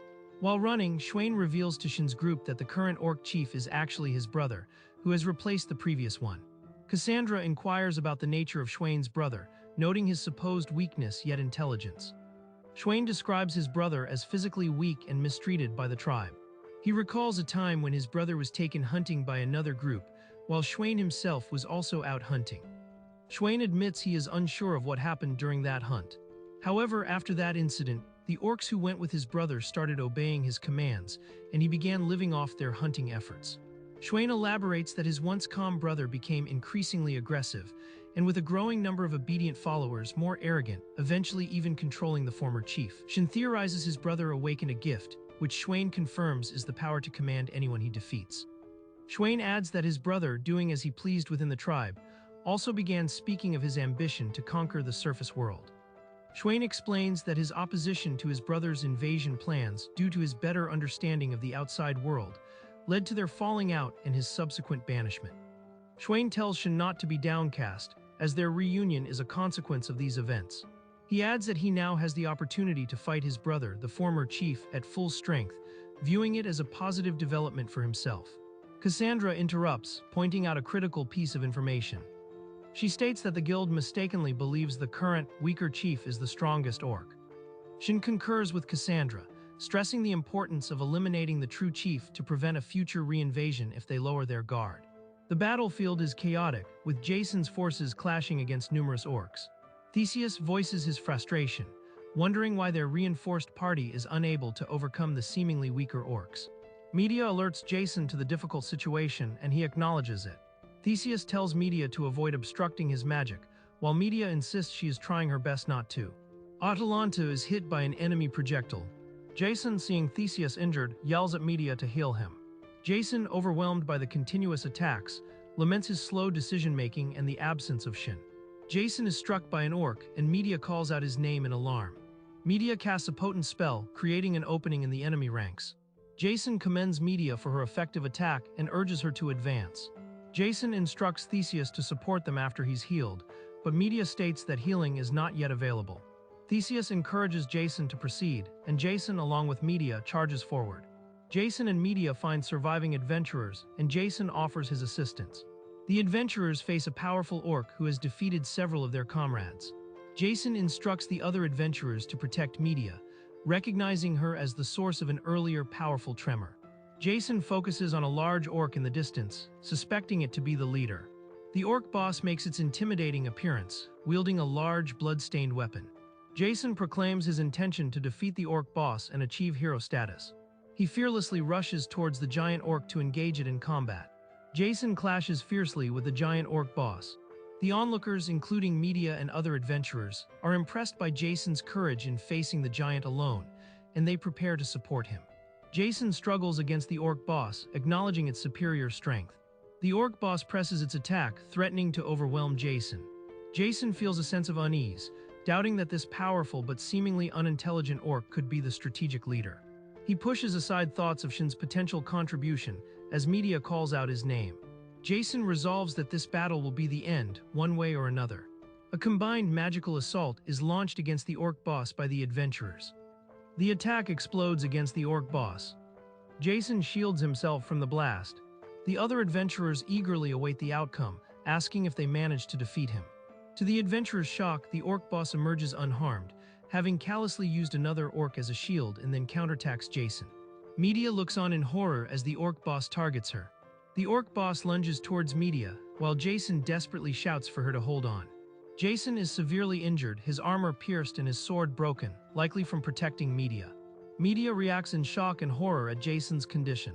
While running, Schwain reveals to Shin's group that the current orc chief is actually his brother, who has replaced the previous one. Cassandra inquires about the nature of Schwain's brother, noting his supposed weakness yet intelligence. Schwain describes his brother as physically weak and mistreated by the tribe. He recalls a time when his brother was taken hunting by another group, while Schwain himself was also out hunting. Schwain admits he is unsure of what happened during that hunt. However, after that incident, the orcs who went with his brother started obeying his commands, and he began living off their hunting efforts. Schwain elaborates that his once calm brother became increasingly aggressive, and with a growing number of obedient followers, more arrogant, eventually even controlling the former chief. Shin theorizes his brother awakened a gift, which Schwain confirms is the power to command anyone he defeats. Schwain adds that his brother, doing as he pleased within the tribe, also began speaking of his ambition to conquer the surface world. Schwain explains that his opposition to his brother's invasion plans, due to his better understanding of the outside world, led to their falling out and his subsequent banishment. Schwain tells Shin not to be downcast, as their reunion is a consequence of these events. He adds that he now has the opportunity to fight his brother, the former chief, at full strength, viewing it as a positive development for himself. Cassandra interrupts, pointing out a critical piece of information. She states that the guild mistakenly believes the current, weaker chief is the strongest orc. Shin concurs with Cassandra, stressing the importance of eliminating the true chief to prevent a future reinvasion if they lower their guard. The battlefield is chaotic, with Jason's forces clashing against numerous orcs. Theseus voices his frustration, wondering why their reinforced party is unable to overcome the seemingly weaker orcs. Media alerts Jason to the difficult situation, and he acknowledges it. Theseus tells Media to avoid obstructing his magic, while Media insists she is trying her best not to. Atalanta is hit by an enemy projectile. Jason, seeing Theseus injured, yells at Media to heal him. Jason, overwhelmed by the continuous attacks, laments his slow decision-making and the absence of Shin. Jason is struck by an orc, and Media calls out his name in alarm. Media casts a potent spell, creating an opening in the enemy ranks. Jason commends Media for her effective attack and urges her to advance. Jason instructs Theseus to support them after he's healed, but Media states that healing is not yet available. Theseus encourages Jason to proceed, and Jason, along with Media, charges forward. Jason and Media find surviving adventurers, and Jason offers his assistance. The adventurers face a powerful orc who has defeated several of their comrades. Jason instructs the other adventurers to protect Media, recognizing her as the source of an earlier powerful tremor. Jason focuses on a large orc in the distance, suspecting it to be the leader. The orc boss makes its intimidating appearance, wielding a large blood-stained weapon. Jason proclaims his intention to defeat the orc boss and achieve hero status. He fearlessly rushes towards the giant orc to engage it in combat. Jason clashes fiercely with the giant orc boss. The onlookers, including Media and other adventurers, are impressed by Jason's courage in facing the giant alone, and they prepare to support him. Jason struggles against the orc boss, acknowledging its superior strength. The orc boss presses its attack, threatening to overwhelm Jason. Jason feels a sense of unease, doubting that this powerful but seemingly unintelligent orc could be the strategic leader. He pushes aside thoughts of Shin's potential contribution as Media calls out his name. Jason resolves that this battle will be the end, one way or another. A combined magical assault is launched against the orc boss by the adventurers. The attack explodes against the orc boss. Jason shields himself from the blast. The other adventurers eagerly await the outcome, asking if they manage to defeat him. To the adventurers' shock, the orc boss emerges unharmed, having callously used another orc as a shield and then counterattacks Jason. Media looks on in horror as the orc boss targets her. The orc boss lunges towards Media, while Jason desperately shouts for her to hold on. Jason is severely injured, his armor pierced and his sword broken, likely from protecting Media. Media reacts in shock and horror at Jason's condition.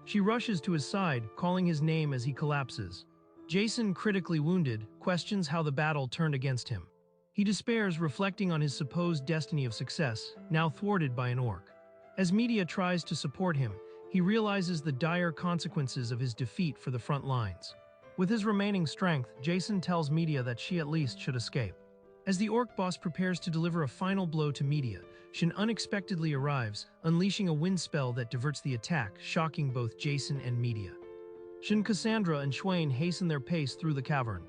She rushes to his side, calling his name as he collapses. Jason, critically wounded, questions how the battle turned against him. He despairs, reflecting on his supposed destiny of success, now thwarted by an orc. As Media tries to support him, he realizes the dire consequences of his defeat for the front lines. With his remaining strength, Jason tells Media that she at least should escape. As the orc boss prepares to deliver a final blow to Media, Shin unexpectedly arrives, unleashing a wind spell that diverts the attack, shocking both Jason and Media. Shin, Cassandra, and Schwain hasten their pace through the cavern.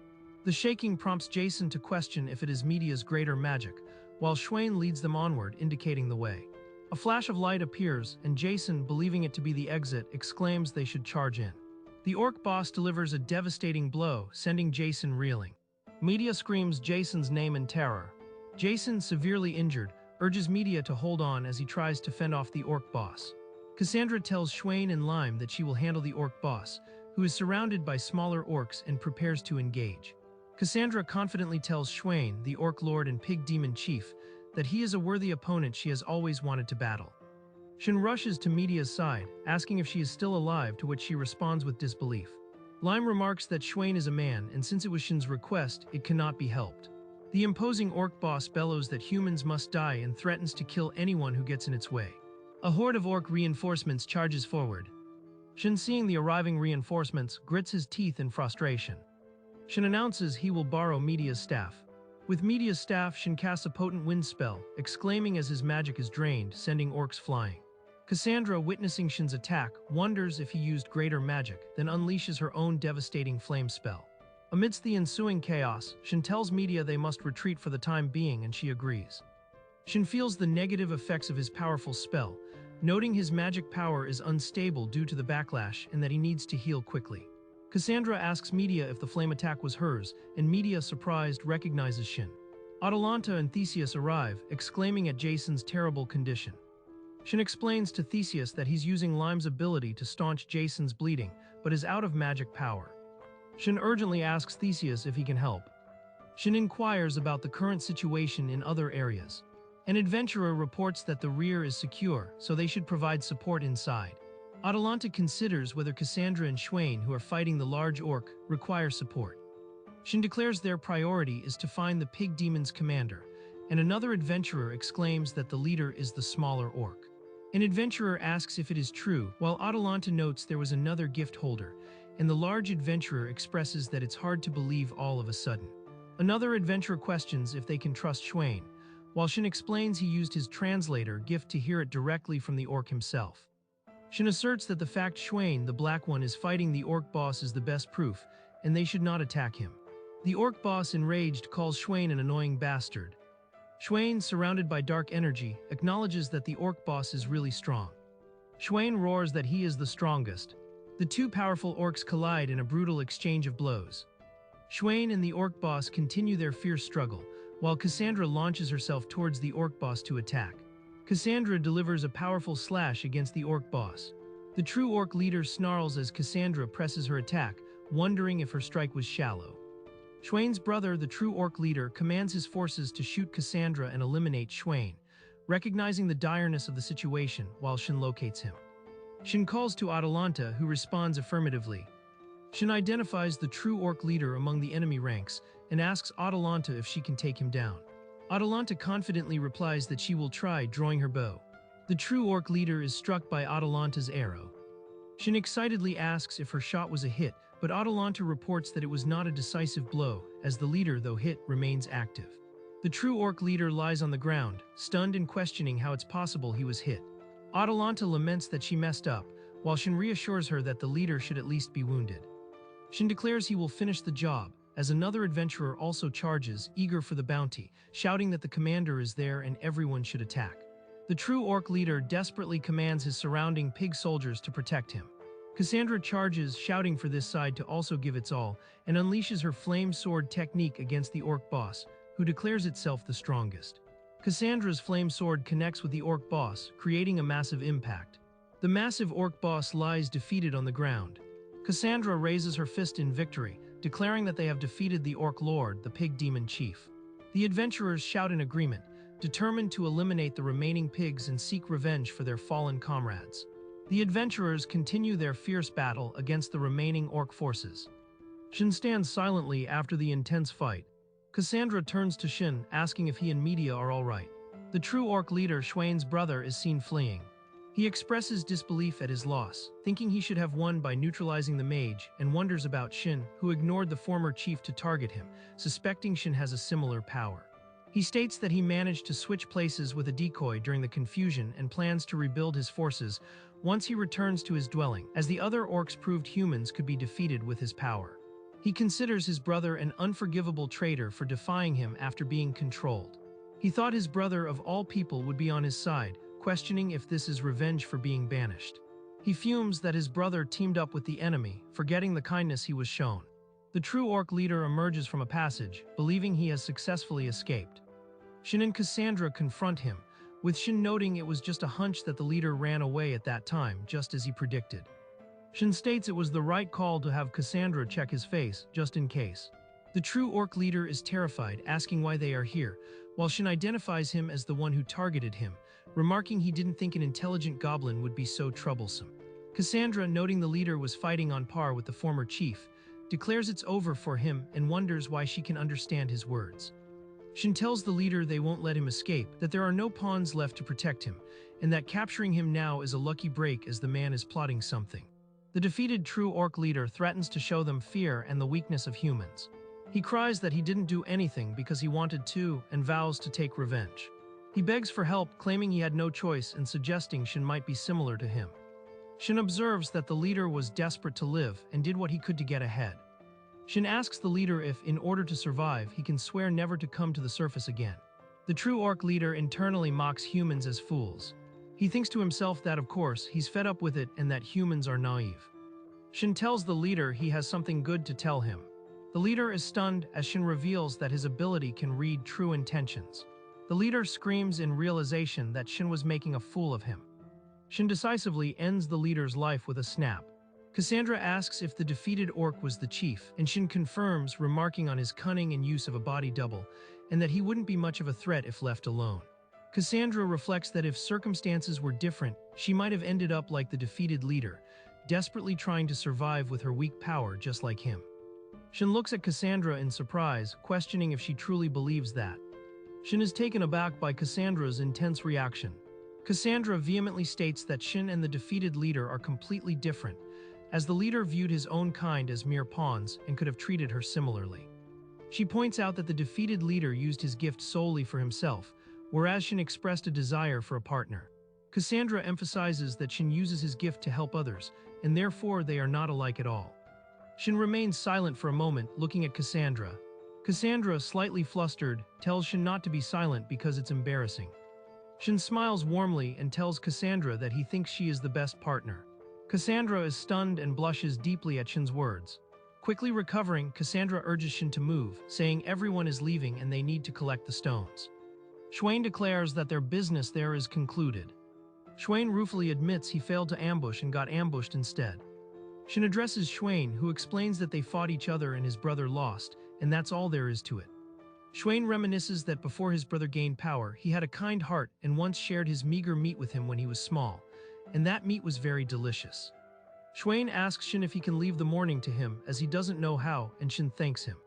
The shaking prompts Jason to question if it is Media's greater magic, while Schwain leads them onward, indicating the way. A flash of light appears, and Jason, believing it to be the exit, exclaims they should charge in. The orc boss delivers a devastating blow, sending Jason reeling. Media screams Jason's name in terror. Jason, severely injured, urges Media to hold on as he tries to fend off the orc boss. Cassandra tells Schwain and Lime that she will handle the orc boss, who is surrounded by smaller orcs and prepares to engage. Cassandra confidently tells Schwain, the orc lord and pig demon chief, that he is a worthy opponent she has always wanted to battle. Shin rushes to Media's side, asking if she is still alive, to which she responds with disbelief. Lime remarks that Schwain is a man, and since it was Shin's request, it cannot be helped. The imposing orc boss bellows that humans must die and threatens to kill anyone who gets in its way. A horde of orc reinforcements charges forward. Shin, seeing the arriving reinforcements, grits his teeth in frustration. Shin announces he will borrow Media's staff. With Media's staff, Shin casts a potent wind spell, exclaiming as his magic is drained, sending orcs flying. Cassandra, witnessing Shin's attack, wonders if he used greater magic, then unleashes her own devastating flame spell. Amidst the ensuing chaos, Shin tells Media they must retreat for the time being, and she agrees. Shin feels the negative effects of his powerful spell, noting his magic power is unstable due to the backlash and that he needs to heal quickly. Cassandra asks Media if the flame attack was hers, and Media, surprised, recognizes Shin. Atalanta and Theseus arrive, exclaiming at Jason's terrible condition. Shin explains to Theseus that he's using Lime's ability to staunch Jason's bleeding, but is out of magic power. Shin urgently asks Theseus if he can help. Shin inquires about the current situation in other areas. An adventurer reports that the rear is secure, so they should provide support inside. Atalanta considers whether Cassandra and Schwain, who are fighting the large orc, require support. Shin declares their priority is to find the pig demon's commander, and another adventurer exclaims that the leader is the smaller orc. An adventurer asks if it is true, while Atalanta notes there was another gift holder, and the large adventurer expresses that it's hard to believe all of a sudden. Another adventurer questions if they can trust Schwain, while Shin explains he used his translator gift to hear it directly from the orc himself. Shin asserts that the fact Schwain, the Black One, is fighting the orc boss is the best proof, and they should not attack him. The orc boss, enraged, calls Schwain an annoying bastard. Schwain, surrounded by dark energy, acknowledges that the orc boss is really strong. Schwain roars that he is the strongest. The two powerful orcs collide in a brutal exchange of blows. Schwain and the orc boss continue their fierce struggle, while Cassandra launches herself towards the orc boss to attack. Cassandra delivers a powerful slash against the orc boss. The true orc leader snarls as Cassandra presses her attack, wondering if her strike was shallow. Schwain's brother, the true orc leader, commands his forces to shoot Cassandra and eliminate Schwain, recognizing the direness of the situation while Shin locates him. Shin calls to Atalanta, who responds affirmatively. Shin identifies the true orc leader among the enemy ranks and asks Atalanta if she can take him down. Atalanta confidently replies that she will try, drawing her bow. The true orc leader is struck by Atalanta's arrow. Shin excitedly asks if her shot was a hit, but Atalanta reports that it was not a decisive blow, as the leader, though hit, remains active. The true orc leader lies on the ground, stunned and questioning how it's possible he was hit. Atalanta laments that she messed up, while Shin reassures her that the leader should at least be wounded. Shin declares he will finish the job, as another adventurer also charges, eager for the bounty, shouting that the commander is there and everyone should attack. The true orc leader desperately commands his surrounding pig soldiers to protect him. Cassandra charges, shouting for this side to also give its all, and unleashes her flame sword technique against the orc boss, who declares itself the strongest. Cassandra's flame sword connects with the orc boss, creating a massive impact. The massive orc boss lies defeated on the ground. Cassandra raises her fist in victory, declaring that they have defeated the orc lord, the pig demon chief. The adventurers shout in agreement, determined to eliminate the remaining pigs and seek revenge for their fallen comrades. The adventurers continue their fierce battle against the remaining orc forces. Shin stands silently after the intense fight. Cassandra turns to Shin, asking if he and Media are all right. The true orc leader, Schwain's brother, is seen fleeing. He expresses disbelief at his loss, thinking he should have won by neutralizing the mage, and wonders about Shin, who ignored the former chief to target him, suspecting Shin has a similar power. He states that he managed to switch places with a decoy during the confusion and plans to rebuild his forces once he returns to his dwelling, as the other orcs proved humans could be defeated with his power. He considers his brother an unforgivable traitor for defying him after being controlled. He thought his brother of all people would be on his side, questioning if this is revenge for being banished. He fumes that his brother teamed up with the enemy, forgetting the kindness he was shown. The true orc leader emerges from a passage, believing he has successfully escaped. Shin and Cassandra confront him, with Shin noting it was just a hunch that the leader ran away at that time, just as he predicted. Shin states it was the right call to have Cassandra check his face, just in case. The true orc leader is terrified, asking why they are here, while Shin identifies him as the one who targeted him, remarking he didn't think an intelligent goblin would be so troublesome. Cassandra, noting the leader was fighting on par with the former chief, declares it's over for him and wonders why she can understand his words. Shin tells the leader they won't let him escape, that there are no pawns left to protect him, and that capturing him now is a lucky break as the man is plotting something. The defeated true orc leader threatens to show them fear and the weakness of humans. He cries that he didn't do anything because he wanted to and vows to take revenge. He begs for help, claiming he had no choice and suggesting Shin might be similar to him. Shin observes that the leader was desperate to live and did what he could to get ahead. Shin asks the leader if, in order to survive, he can swear never to come to the surface again. The true orc leader internally mocks humans as fools. He thinks to himself that, of course, he's fed up with it and that humans are naive. Shin tells the leader he has something good to tell him. The leader is stunned as Shin reveals that his ability can read true intentions. The leader screams in realization that Shin was making a fool of him. Shin decisively ends the leader's life with a snap. Cassandra asks if the defeated orc was the chief, and Shin confirms, remarking on his cunning and use of a body double, and that he wouldn't be much of a threat if left alone. Cassandra reflects that if circumstances were different, she might have ended up like the defeated leader, desperately trying to survive with her weak power just like him. Shin looks at Cassandra in surprise, questioning if she truly believes that. Shin is taken aback by Cassandra's intense reaction. Cassandra vehemently states that Shin and the defeated leader are completely different, as the leader viewed his own kind as mere pawns and could have treated her similarly. She points out that the defeated leader used his gift solely for himself, whereas Shin expressed a desire for a partner. Cassandra emphasizes that Shin uses his gift to help others, and therefore they are not alike at all. Shin remains silent for a moment, looking at Cassandra. Cassandra, slightly flustered, tells Shin not to be silent because it's embarrassing. Shin smiles warmly and tells Cassandra that he thinks she is the best partner. Cassandra is stunned and blushes deeply at Shin's words. Quickly recovering, Cassandra urges Shin to move, saying everyone is leaving and they need to collect the stones. Schwain declares that their business there is concluded. Schwain ruefully admits he failed to ambush and got ambushed instead. Shin addresses Schwain, who explains that they fought each other and his brother lost, and that's all there is to it. Schwain reminisces that before his brother gained power, he had a kind heart and once shared his meager meat with him when he was small, and that meat was very delicious. Schwain asks Shin if he can leave the morning to him, as he doesn't know how, and Shin thanks him.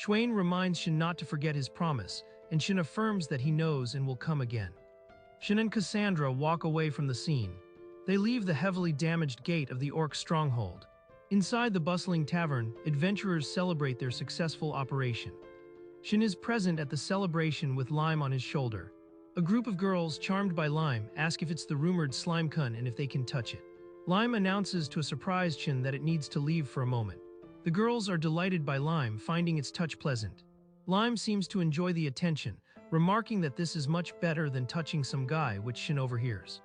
Schwain reminds Shin not to forget his promise, and Shin affirms that he knows and will come again. Shin and Cassandra walk away from the scene. They leave the heavily damaged gate of the orc stronghold. Inside the bustling tavern, adventurers celebrate their successful operation. Shin is present at the celebration with Lime on his shoulder. A group of girls, charmed by Lime, ask if it's the rumored slime kun and if they can touch it. Lime announces to a surprised Shin that it needs to leave for a moment. The girls are delighted by Lime, finding its touch pleasant. Lime seems to enjoy the attention, remarking that this is much better than touching some guy, which Shin overhears.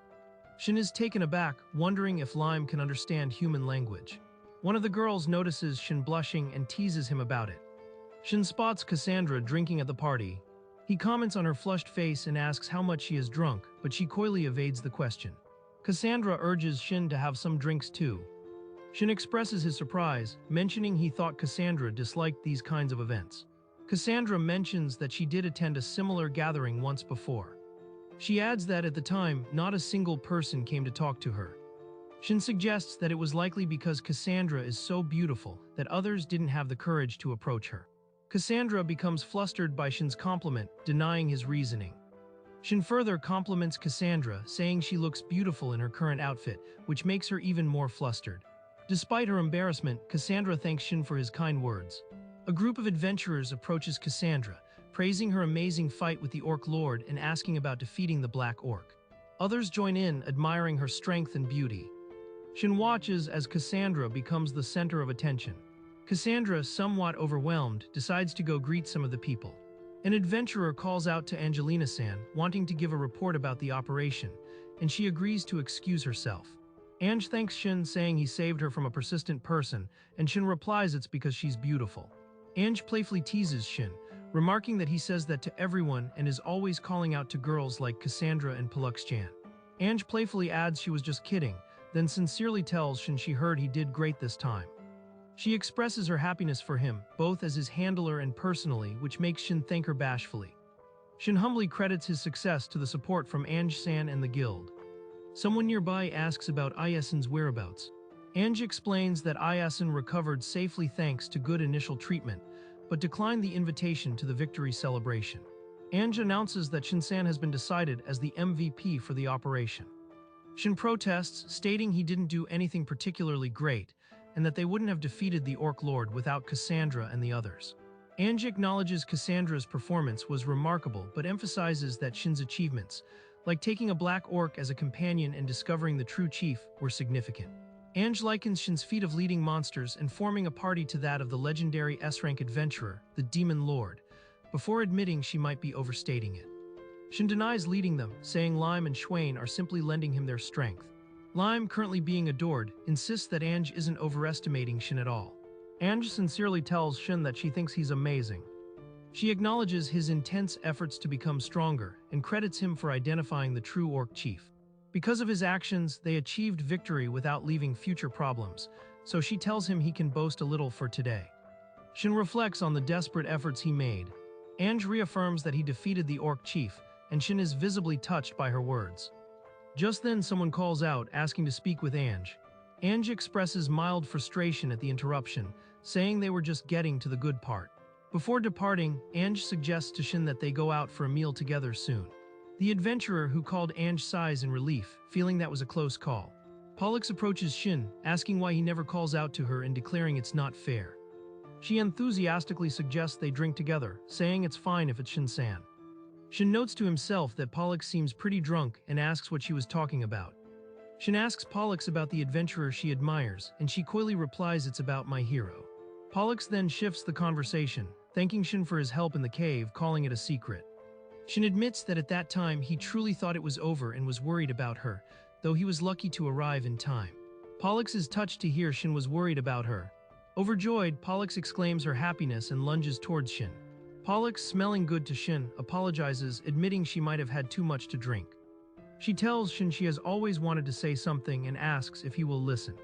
Shin is taken aback, wondering if Lime can understand human language. One of the girls notices Shin blushing and teases him about it. Shin spots Cassandra drinking at the party. He comments on her flushed face and asks how much she has drunk, but she coyly evades the question. Cassandra urges Shin to have some drinks too. Shin expresses his surprise, mentioning he thought Cassandra disliked these kinds of events. Cassandra mentions that she did attend a similar gathering once before. She adds that at the time, not a single person came to talk to her. Shin suggests that it was likely because Cassandra is so beautiful that others didn't have the courage to approach her. Cassandra becomes flustered by Shin's compliment, denying his reasoning. Shin further compliments Cassandra, saying she looks beautiful in her current outfit, which makes her even more flustered. Despite her embarrassment, Cassandra thanks Shin for his kind words. A group of adventurers approaches Cassandra, praising her amazing fight with the Orc Lord and asking about defeating the Black Orc. Others join in, admiring her strength and beauty. Shin watches as Cassandra becomes the center of attention. Cassandra, somewhat overwhelmed, decides to go greet some of the people. An adventurer calls out to Angelina-san, wanting to give a report about the operation, and she agrees to excuse herself. Ange thanks Shin, saying he saved her from a persistent person, and Shin replies it's because she's beautiful. Ange playfully teases Shin, remarking that he says that to everyone and is always calling out to girls like Cassandra and Palux-chan. Ange playfully adds she was just kidding, then sincerely tells Shin she heard he did great this time. She expresses her happiness for him, both as his handler and personally, which makes Shin thank her bashfully. Shin humbly credits his success to the support from Ange-san and the guild. Someone nearby asks about Ayasen's whereabouts. Ange explains that Ayasen recovered safely thanks to good initial treatment, but declined the invitation to the victory celebration. Ange announces that Shin-san has been decided as the MVP for the operation. Shin protests, stating he didn't do anything particularly great, and that they wouldn't have defeated the Orc Lord without Cassandra and the others. Ange acknowledges Cassandra's performance was remarkable but emphasizes that Shin's achievements, like taking a black orc as a companion and discovering the true chief, were significant. Ange likens Shin's feat of leading monsters and forming a party to that of the legendary S-rank adventurer, the Demon Lord, before admitting she might be overstating it. Shin denies leading them, saying Lime and Schwain are simply lending him their strength. Lime, currently being adored, insists that Ange isn't overestimating Shin at all. Ange sincerely tells Shin that she thinks he's amazing. She acknowledges his intense efforts to become stronger and credits him for identifying the true orc chief. Because of his actions, they achieved victory without leaving future problems, so she tells him he can boast a little for today. Shin reflects on the desperate efforts he made. Ange reaffirms that he defeated the orc chief, and Shin is visibly touched by her words. Just then someone calls out, asking to speak with Ange. Ange expresses mild frustration at the interruption, saying they were just getting to the good part. Before departing, Ange suggests to Shin that they go out for a meal together soon. The adventurer who called Ange sighs in relief, feeling that was a close call. Pollux approaches Shin, asking why he never calls out to her and declaring it's not fair. She enthusiastically suggests they drink together, saying it's fine if it's Shin-san. Shin notes to himself that Pollux seems pretty drunk and asks what she was talking about. Shin asks Pollux about the adventurer she admires, and she coyly replies it's about my hero. Pollux then shifts the conversation, thanking Shin for his help in the cave, calling it a secret. Shin admits that at that time he truly thought it was over and was worried about her, though he was lucky to arrive in time. Pollux is touched to hear Shin was worried about her. Overjoyed, Pollux exclaims her happiness and lunges towards Shin. Pollux, smelling good to Shin, apologizes, admitting she might have had too much to drink. She tells Shin she has always wanted to say something and asks if he will listen.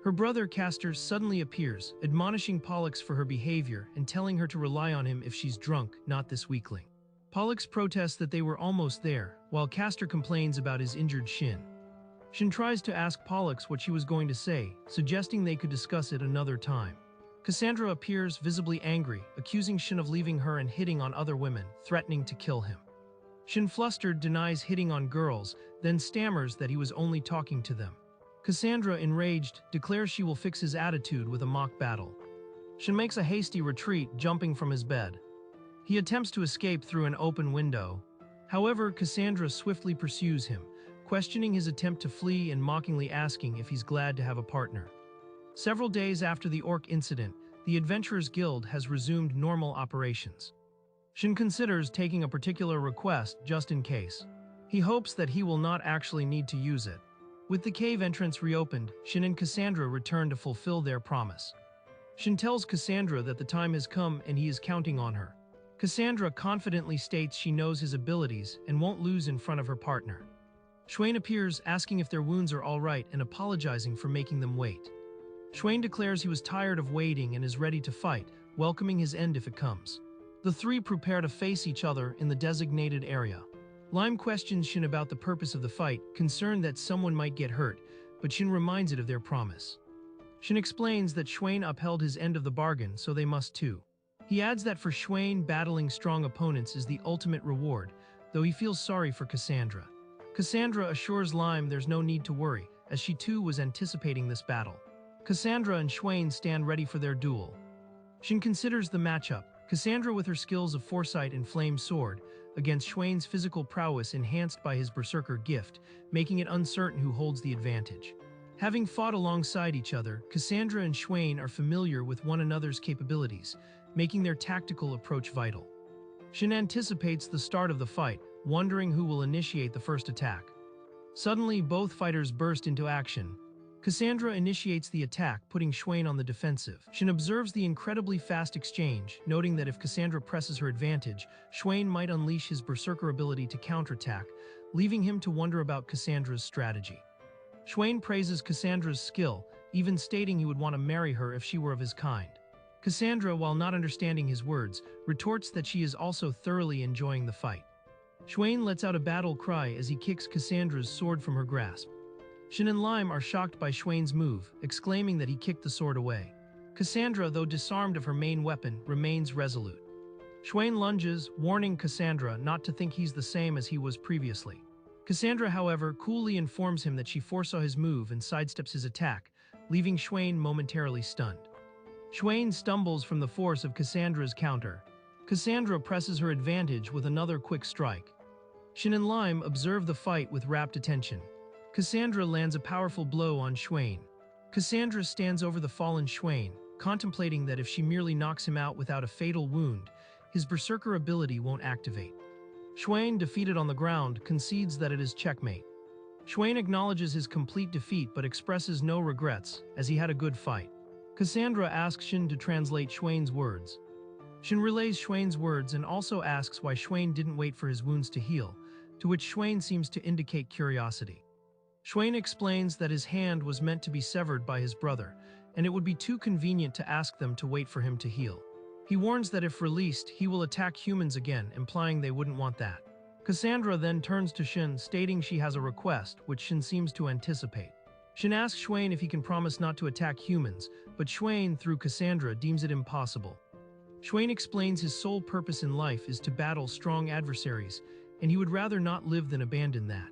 Her brother Castor suddenly appears, admonishing Pollux for her behavior and telling her to rely on him if she's drunk, not this weakling. Pollux protests that they were almost there, while Castor complains about his injured Shin. Shin tries to ask Pollux what she was going to say, suggesting they could discuss it another time. Cassandra appears, visibly angry, accusing Shin of leaving her and hitting on other women, threatening to kill him. Shin, flustered, denies hitting on girls, then stammers that he was only talking to them. Cassandra, enraged, declares she will fix his attitude with a mock battle. Shin makes a hasty retreat, jumping from his bed. He attempts to escape through an open window. However, Cassandra swiftly pursues him, questioning his attempt to flee and mockingly asking if he's glad to have a partner. Several days after the orc incident, the Adventurers Guild has resumed normal operations. Shin considers taking a particular request just in case. He hopes that he will not actually need to use it. With the cave entrance reopened, Shin and Cassandra return to fulfill their promise. Shin tells Cassandra that the time has come and he is counting on her. Cassandra confidently states she knows his abilities and won't lose in front of her partner. Schwain appears, asking if their wounds are all right and apologizing for making them wait. Schwain declares he was tired of waiting and is ready to fight, welcoming his end if it comes. The three prepare to face each other in the designated area. Lime questions Shin about the purpose of the fight, concerned that someone might get hurt, but Shin reminds it of their promise. Shin explains that Schwain upheld his end of the bargain, so they must too. He adds that for Schwain, battling strong opponents is the ultimate reward, though he feels sorry for Cassandra. Cassandra assures Lime there's no need to worry, as she too was anticipating this battle. Cassandra and Schwain stand ready for their duel. Shin considers the matchup, Cassandra with her skills of foresight and flame sword, against Schwain's physical prowess enhanced by his berserker gift, making it uncertain who holds the advantage. Having fought alongside each other, Cassandra and Schwain are familiar with one another's capabilities, making their tactical approach vital. Shin anticipates the start of the fight, wondering who will initiate the first attack. Suddenly, both fighters burst into action. Cassandra initiates the attack, putting Schwain on the defensive. Shin observes the incredibly fast exchange, noting that if Cassandra presses her advantage, Schwain might unleash his berserker ability to counterattack, leaving him to wonder about Cassandra's strategy. Schwain praises Cassandra's skill, even stating he would want to marry her if she were of his kind. Cassandra, while not understanding his words, retorts that she is also thoroughly enjoying the fight. Schwain lets out a battle cry as he kicks Cassandra's sword from her grasp. Shin and Lime are shocked by Schwain's move, exclaiming that he kicked the sword away. Cassandra, though disarmed of her main weapon, remains resolute. Schwain lunges, warning Cassandra not to think he's the same as he was previously. Cassandra, however, coolly informs him that she foresaw his move and sidesteps his attack, leaving Schwain momentarily stunned. Schwain stumbles from the force of Cassandra's counter. Cassandra presses her advantage with another quick strike. Shin and Lime observe the fight with rapt attention. Cassandra lands a powerful blow on Schwain. Cassandra stands over the fallen Schwain, contemplating that if she merely knocks him out without a fatal wound, his berserker ability won't activate. Schwain, defeated on the ground, concedes that it is checkmate. Schwain acknowledges his complete defeat but expresses no regrets, as he had a good fight. Cassandra asks Shin to translate Schwain's words. Shin relays Schwain's words and also asks why Schwain didn't wait for his wounds to heal, to which Schwain seems to indicate curiosity. Schwain explains that his hand was meant to be severed by his brother, and it would be too convenient to ask them to wait for him to heal. He warns that if released, he will attack humans again, implying they wouldn't want that. Cassandra then turns to Shin, stating she has a request, which Shin seems to anticipate. Shin asks Schwain if he can promise not to attack humans, but Schwain, through Cassandra, deems it impossible. Schwain explains his sole purpose in life is to battle strong adversaries, and he would rather not live than abandon that.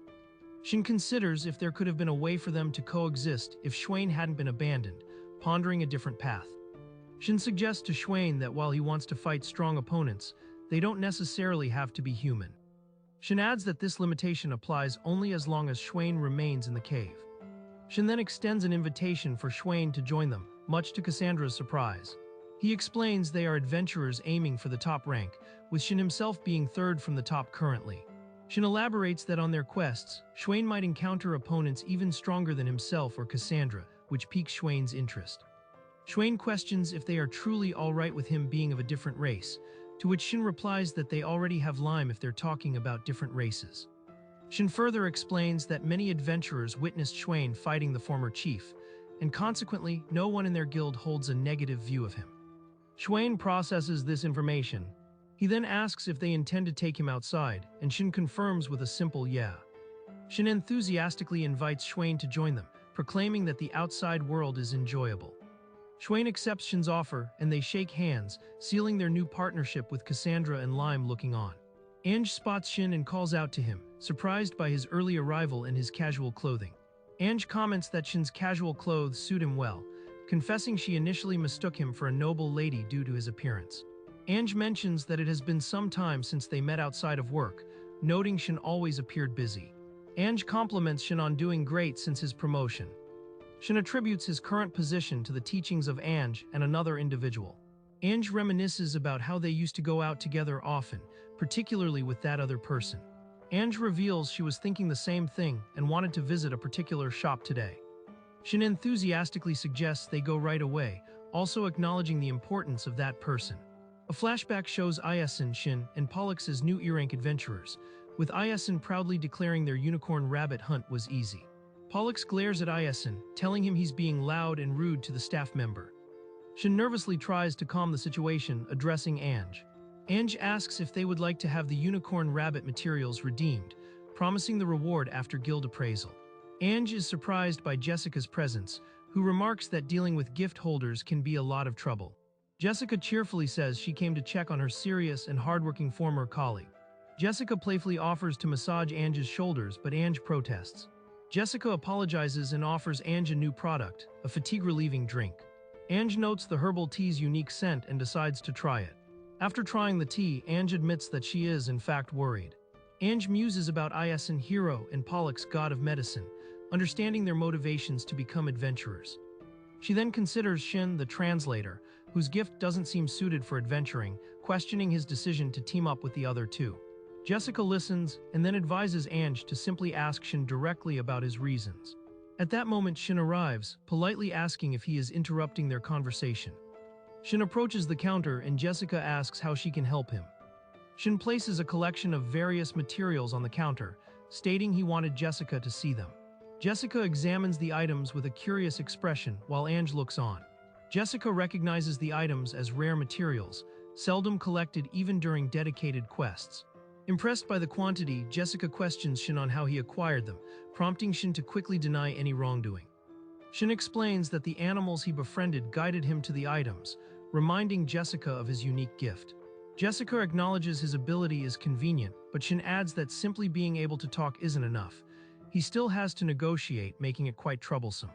Shin considers if there could have been a way for them to coexist if Schwain hadn't been abandoned, pondering a different path. Shin suggests to Schwain that while he wants to fight strong opponents, they don't necessarily have to be human. Shin adds that this limitation applies only as long as Schwain remains in the cave. Shin then extends an invitation for Schwain to join them, much to Cassandra's surprise. He explains they are adventurers aiming for the top rank, with Shin himself being third from the top currently. Shin elaborates that on their quests, Schwain might encounter opponents even stronger than himself or Cassandra, which piques Schwain's interest. Schwain questions if they are truly alright with him being of a different race, to which Shin replies that they already have Lime if they're talking about different races. Shin further explains that many adventurers witnessed Schwain fighting the former chief, and consequently, no one in their guild holds a negative view of him. Schwain processes this information. He then asks if they intend to take him outside, and Shin confirms with a simple yeah. Shin enthusiastically invites Schwain to join them, proclaiming that the outside world is enjoyable. Schwain accepts Shin's offer, and they shake hands, sealing their new partnership with Cassandra and Lime looking on. Ange spots Shin and calls out to him, surprised by his early arrival in his casual clothing. Ange comments that Shin's casual clothes suit him well, confessing she initially mistook him for a noble lady due to his appearance. Ange mentions that it has been some time since they met outside of work, noting Shin always appeared busy. Ange compliments Shin on doing great since his promotion. Shin attributes his current position to the teachings of Ange and another individual. Ange reminisces about how they used to go out together often, particularly with that other person. Ange reveals she was thinking the same thing and wanted to visit a particular shop today. Shin enthusiastically suggests they go right away, also acknowledging the importance of that person. A flashback shows Ayasin, Shin, and Pollux as new E-rank adventurers, with Ayasin proudly declaring their unicorn rabbit hunt was easy. Pollux glares at Ayasin, telling him he's being loud and rude to the staff member. Shin nervously tries to calm the situation, addressing Ange. Ange asks if they would like to have the unicorn rabbit materials redeemed, promising the reward after guild appraisal. Ange is surprised by Jessica's presence, who remarks that dealing with gift holders can be a lot of trouble. Jessica cheerfully says she came to check on her serious and hardworking former colleague. Jessica playfully offers to massage Ange's shoulders, but Ange protests. Jessica apologizes and offers Ange a new product, a fatigue-relieving drink. Ange notes the herbal tea's unique scent and decides to try it. After trying the tea, Ange admits that she is, in fact, worried. Ange muses about Ayasin, hero, and Pollux, god of medicine, understanding their motivations to become adventurers. She then considers Shin, the translator, whose gift doesn't seem suited for adventuring, questioning his decision to team up with the other two. Jessica listens and then advises Ange to simply ask Shin directly about his reasons. At that moment, Shin arrives, politely asking if he is interrupting their conversation. Shin approaches the counter and Jessica asks how she can help him. Shin places a collection of various materials on the counter, stating he wanted Jessica to see them. Jessica examines the items with a curious expression while Ange looks on. Jessica recognizes the items as rare materials, seldom collected even during dedicated quests. Impressed by the quantity, Jessica questions Shin on how he acquired them, prompting Shin to quickly deny any wrongdoing. Shin explains that the animals he befriended guided him to the items, reminding Jessica of his unique gift. Jessica acknowledges his ability is convenient, but Shin adds that simply being able to talk isn't enough. He still has to negotiate, making it quite troublesome.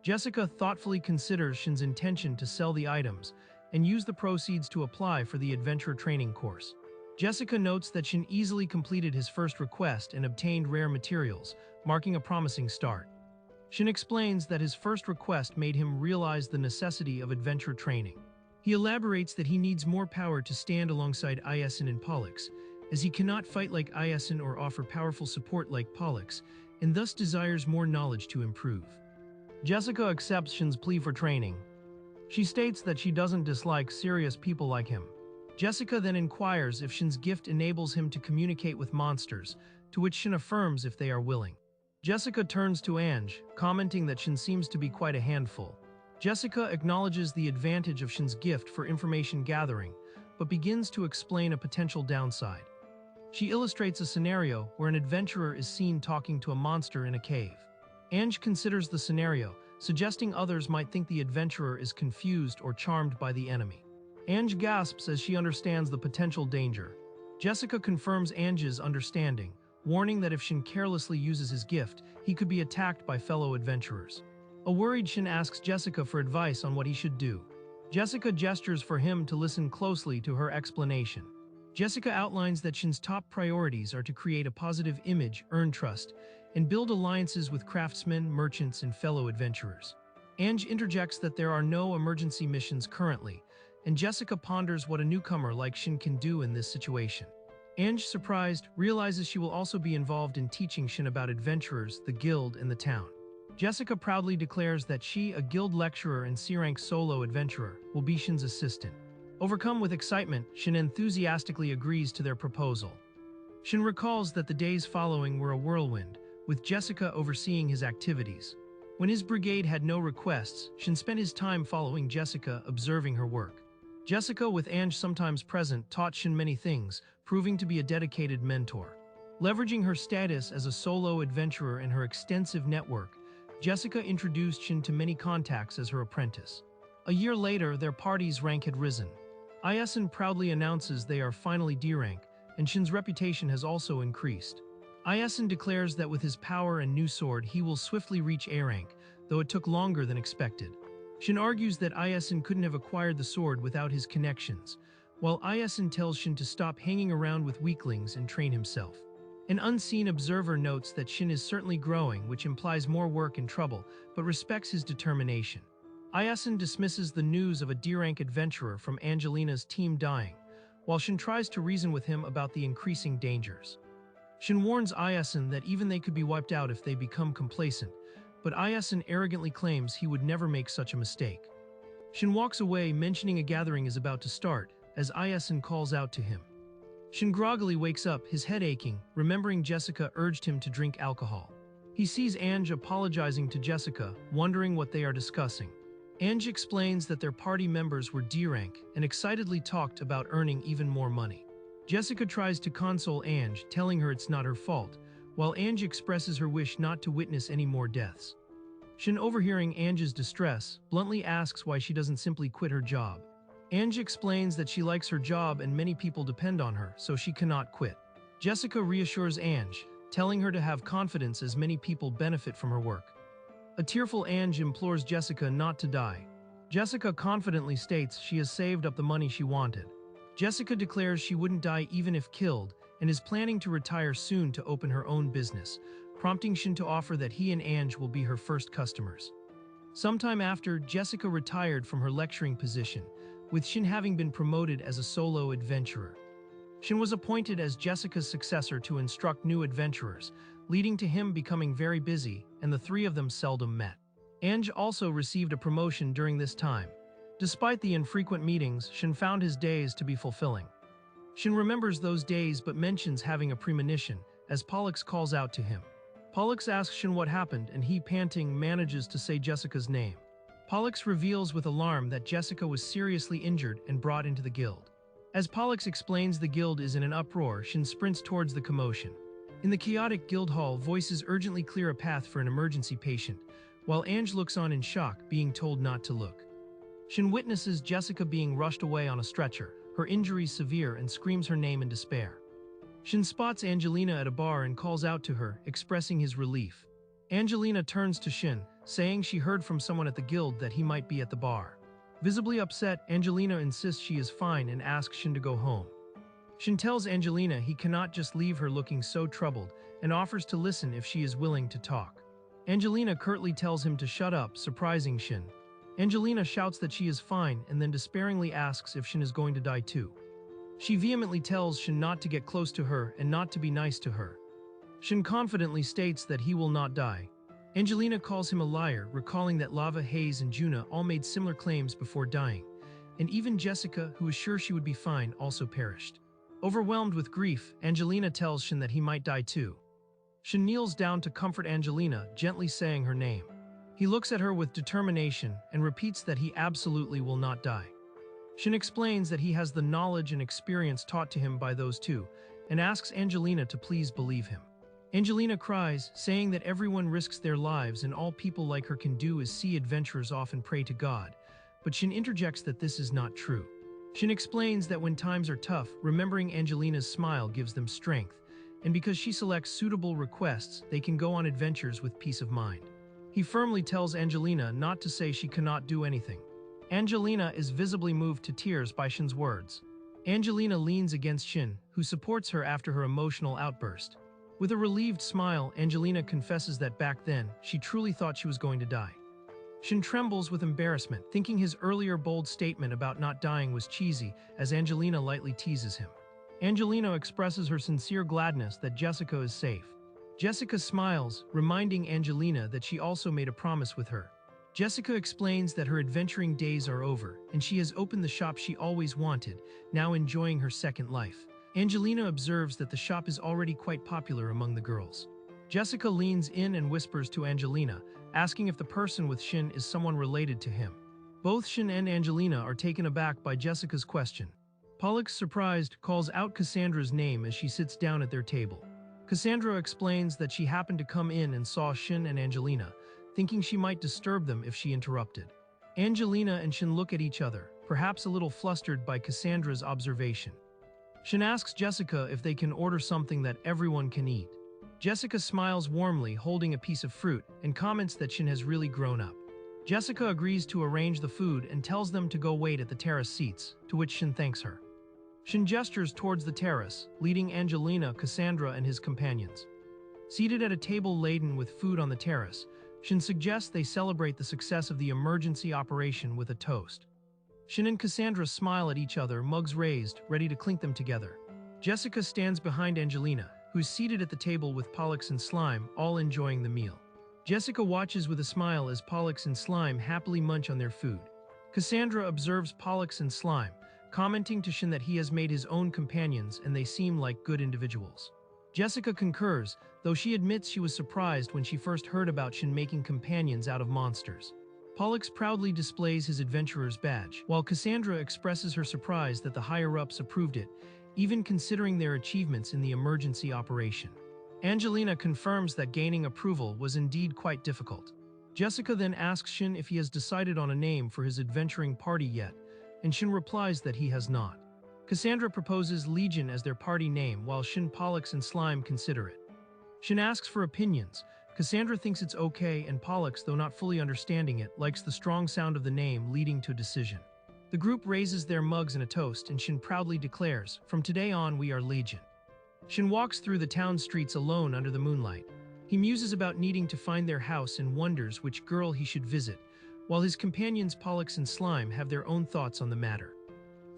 Jessica thoughtfully considers Shin's intention to sell the items and use the proceeds to apply for the adventure training course. Jessica notes that Shin easily completed his first request and obtained rare materials, marking a promising start. Shin explains that his first request made him realize the necessity of adventure training. He elaborates that he needs more power to stand alongside Iasin and Pollux, as he cannot fight like Iasin or offer powerful support like Pollux, and thus desires more knowledge to improve. Jessica accepts Shin's plea for training. She states that she doesn't dislike serious people like him. Jessica then inquires if Shin's gift enables him to communicate with monsters, to which Shin affirms if they are willing. Jessica turns to Ange, commenting that Shin seems to be quite a handful. Jessica acknowledges the advantage of Shin's gift for information gathering, but begins to explain a potential downside. She illustrates a scenario where an adventurer is seen talking to a monster in a cave. Ange considers the scenario, suggesting others might think the adventurer is confused or charmed by the enemy. Ange gasps as she understands the potential danger. Jessica confirms Ange's understanding, warning that if Shin carelessly uses his gift, he could be attacked by fellow adventurers. A worried Shin asks Jessica for advice on what he should do. Jessica gestures for him to listen closely to her explanation. Jessica outlines that Shin's top priorities are to create a positive image, earn trust, and build alliances with craftsmen, merchants, and fellow adventurers. Ange interjects that there are no emergency missions currently, and Jessica ponders what a newcomer like Shin can do in this situation. Ange, surprised, realizes she will also be involved in teaching Shin about adventurers, the guild, and the town. Jessica proudly declares that she, a guild lecturer and C-rank solo adventurer, will be Shin's assistant. Overcome with excitement, Shin enthusiastically agrees to their proposal. Shin recalls that the days following were a whirlwind, with Jessica overseeing his activities. When his brigade had no requests, Shin spent his time following Jessica, observing her work. Jessica, with Ange sometimes present, taught Shin many things, proving to be a dedicated mentor. Leveraging her status as a solo adventurer and her extensive network, Jessica introduced Shin to many contacts as her apprentice. A year later, their party's rank had risen. Iasin proudly announces they are finally D rank, and Shin's reputation has also increased. Iasin declares that with his power and new sword, he will swiftly reach A rank, though it took longer than expected. Shin argues that Iasin couldn't have acquired the sword without his connections, while Iasin tells Shin to stop hanging around with weaklings and train himself. An unseen observer notes that Shin is certainly growing, which implies more work and trouble, but respects his determination. Iasin dismisses the news of a D-rank adventurer from Angelina's team dying, while Shin tries to reason with him about the increasing dangers. Shin warns Iasin that even they could be wiped out if they become complacent, but Iasin arrogantly claims he would never make such a mistake. Shin walks away, mentioning a gathering is about to start, as Iasin calls out to him. Shin groggily wakes up, his head aching, remembering Jessica urged him to drink alcohol. He sees Ange apologizing to Jessica, wondering what they are discussing. Ange explains that their party members were D-rank and excitedly talked about earning even more money. Jessica tries to console Ange, telling her it's not her fault, while Ange expresses her wish not to witness any more deaths. Shin, overhearing Ange's distress, bluntly asks why she doesn't simply quit her job. Ange explains that she likes her job and many people depend on her, so she cannot quit. Jessica reassures Ange, telling her to have confidence as many people benefit from her work. A tearful Ange implores Jessica not to die. Jessica confidently states she has saved up the money she wanted. Jessica declares she wouldn't die even if killed and is planning to retire soon to open her own business, prompting Shin to offer that he and Ange will be her first customers. Sometime after, Jessica retired from her lecturing position, with Shin having been promoted as a solo adventurer. Shin was appointed as Jessica's successor to instruct new adventurers, leading to him becoming very busy, and the three of them seldom met. Ange also received a promotion during this time. Despite the infrequent meetings, Shin found his days to be fulfilling. Shin remembers those days but mentions having a premonition, as Pollux calls out to him. Pollux asks Shin what happened, and he, panting, manages to say Jessica's name. Pollux reveals with alarm that Jessica was seriously injured and brought into the guild. As Pollux explains the guild is in an uproar, Shin sprints towards the commotion. In the chaotic guild hall, voices urgently clear a path for an emergency patient, while Ange looks on in shock, being told not to look. Shin witnesses Jessica being rushed away on a stretcher, her injuries severe, and screams her name in despair. Shin spots Angelina at a bar and calls out to her, expressing his relief. Angelina turns to Shin, saying she heard from someone at the guild that he might be at the bar. Visibly upset, Angelina insists she is fine and asks Shin to go home. Shin tells Angelina he cannot just leave her looking so troubled and offers to listen if she is willing to talk. Angelina curtly tells him to shut up, surprising Shin. Angelina shouts that she is fine and then despairingly asks if Shin is going to die too. She vehemently tells Shin not to get close to her and not to be nice to her. Shin confidently states that he will not die. Angelina calls him a liar, recalling that Lava, Hayes, and Juna all made similar claims before dying, and even Jessica, who was sure she would be fine, also perished. Overwhelmed with grief, Angelina tells Shin that he might die too. Shin kneels down to comfort Angelina, gently saying her name. He looks at her with determination and repeats that he absolutely will not die. Shin explains that he has the knowledge and experience taught to him by those two, and asks Angelina to please believe him. Angelina cries, saying that everyone risks their lives and all people like her can do is see adventurers often pray to God, but Shin interjects that this is not true. Shin explains that when times are tough, remembering Angelina's smile gives them strength, and because she selects suitable requests, they can go on adventures with peace of mind. He firmly tells Angelina not to say she cannot do anything. Angelina is visibly moved to tears by Shin's words. Angelina leans against Shin, who supports her after her emotional outburst. With a relieved smile, Angelina confesses that back then, she truly thought she was going to die. Shin trembles with embarrassment, thinking his earlier bold statement about not dying was cheesy, as Angelina lightly teases him. Angelina expresses her sincere gladness that Jessica is safe. Jessica smiles, reminding Angelina that she also made a promise with her. Jessica explains that her adventuring days are over, and she has opened the shop she always wanted, now enjoying her second life. Angelina observes that the shop is already quite popular among the girls. Jessica leans in and whispers to Angelina, asking if the person with Shin is someone related to him. Both Shin and Angelina are taken aback by Jessica's question. Pollux, surprised, calls out Cassandra's name as she sits down at their table. Cassandra explains that she happened to come in and saw Shin and Angelina, thinking she might disturb them if she interrupted. Angelina and Shin look at each other, perhaps a little flustered by Cassandra's observation. Shin asks Jessica if they can order something that everyone can eat. Jessica smiles warmly, holding a piece of fruit, and comments that Shin has really grown up. Jessica agrees to arrange the food and tells them to go wait at the terrace seats, to which Shin thanks her. Shin gestures towards the terrace, leading Angelina, Cassandra, and his companions. Seated at a table laden with food on the terrace, Shin suggests they celebrate the success of the emergency operation with a toast. Shin and Cassandra smile at each other, mugs raised, ready to clink them together. Jessica stands behind Angelina, who's seated at the table with Pollux and Slime, all enjoying the meal. Jessica watches with a smile as Pollux and Slime happily munch on their food. Cassandra observes Pollux and Slime, commenting to Shin that he has made his own companions and they seem like good individuals. Jessica concurs, though she admits she was surprised when she first heard about Shin making companions out of monsters. Pollux proudly displays his adventurer's badge, while Cassandra expresses her surprise that the higher-ups approved it, even considering their achievements in the emergency operation. Angelina confirms that gaining approval was indeed quite difficult. Jessica then asks Shin if he has decided on a name for his adventuring party yet, and Shin replies that he has not. Cassandra proposes Legion as their party name, while Shin, Pollux, and Slime consider it. Shin asks for opinions. Cassandra thinks it's okay, and Pollux, though not fully understanding it, likes the strong sound of the name, leading to a decision. The group raises their mugs in a toast, and Shin proudly declares, "From today on, we are Legion." Shin walks through the town streets alone under the moonlight. He muses about needing to find their house and wonders which girl he should visit, while his companions Pollux and Slime have their own thoughts on the matter.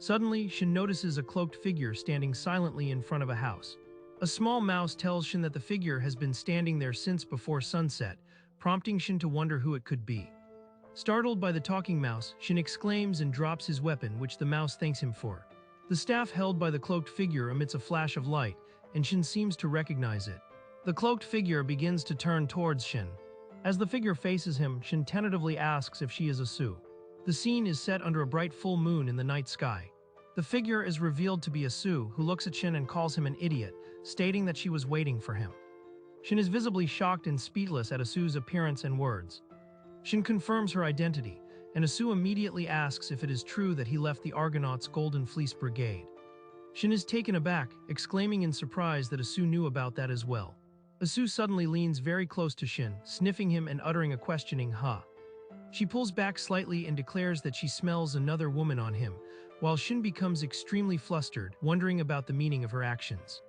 Suddenly, Shin notices a cloaked figure standing silently in front of a house. A small mouse tells Shin that the figure has been standing there since before sunset, prompting Shin to wonder who it could be. Startled by the talking mouse, Shin exclaims and drops his weapon, which the mouse thanks him for. The staff held by the cloaked figure emits a flash of light, and Shin seems to recognize it. The cloaked figure begins to turn towards Shin. As the figure faces him, Shin tentatively asks if she is a Su. The scene is set under a bright full moon in the night sky. The figure is revealed to be a Su, who looks at Shin and calls him an idiot, stating that she was waiting for him. Shin is visibly shocked and speechless at Asu's appearance and words. Shin confirms her identity, and Asu immediately asks if it is true that he left the Argonauts' Golden Fleece Brigade. Shin is taken aback, exclaiming in surprise that Asu knew about that as well. Asu suddenly leans very close to Shin, sniffing him and uttering a questioning "huh." She pulls back slightly and declares that she smells another woman on him, while Shin becomes extremely flustered, wondering about the meaning of her actions.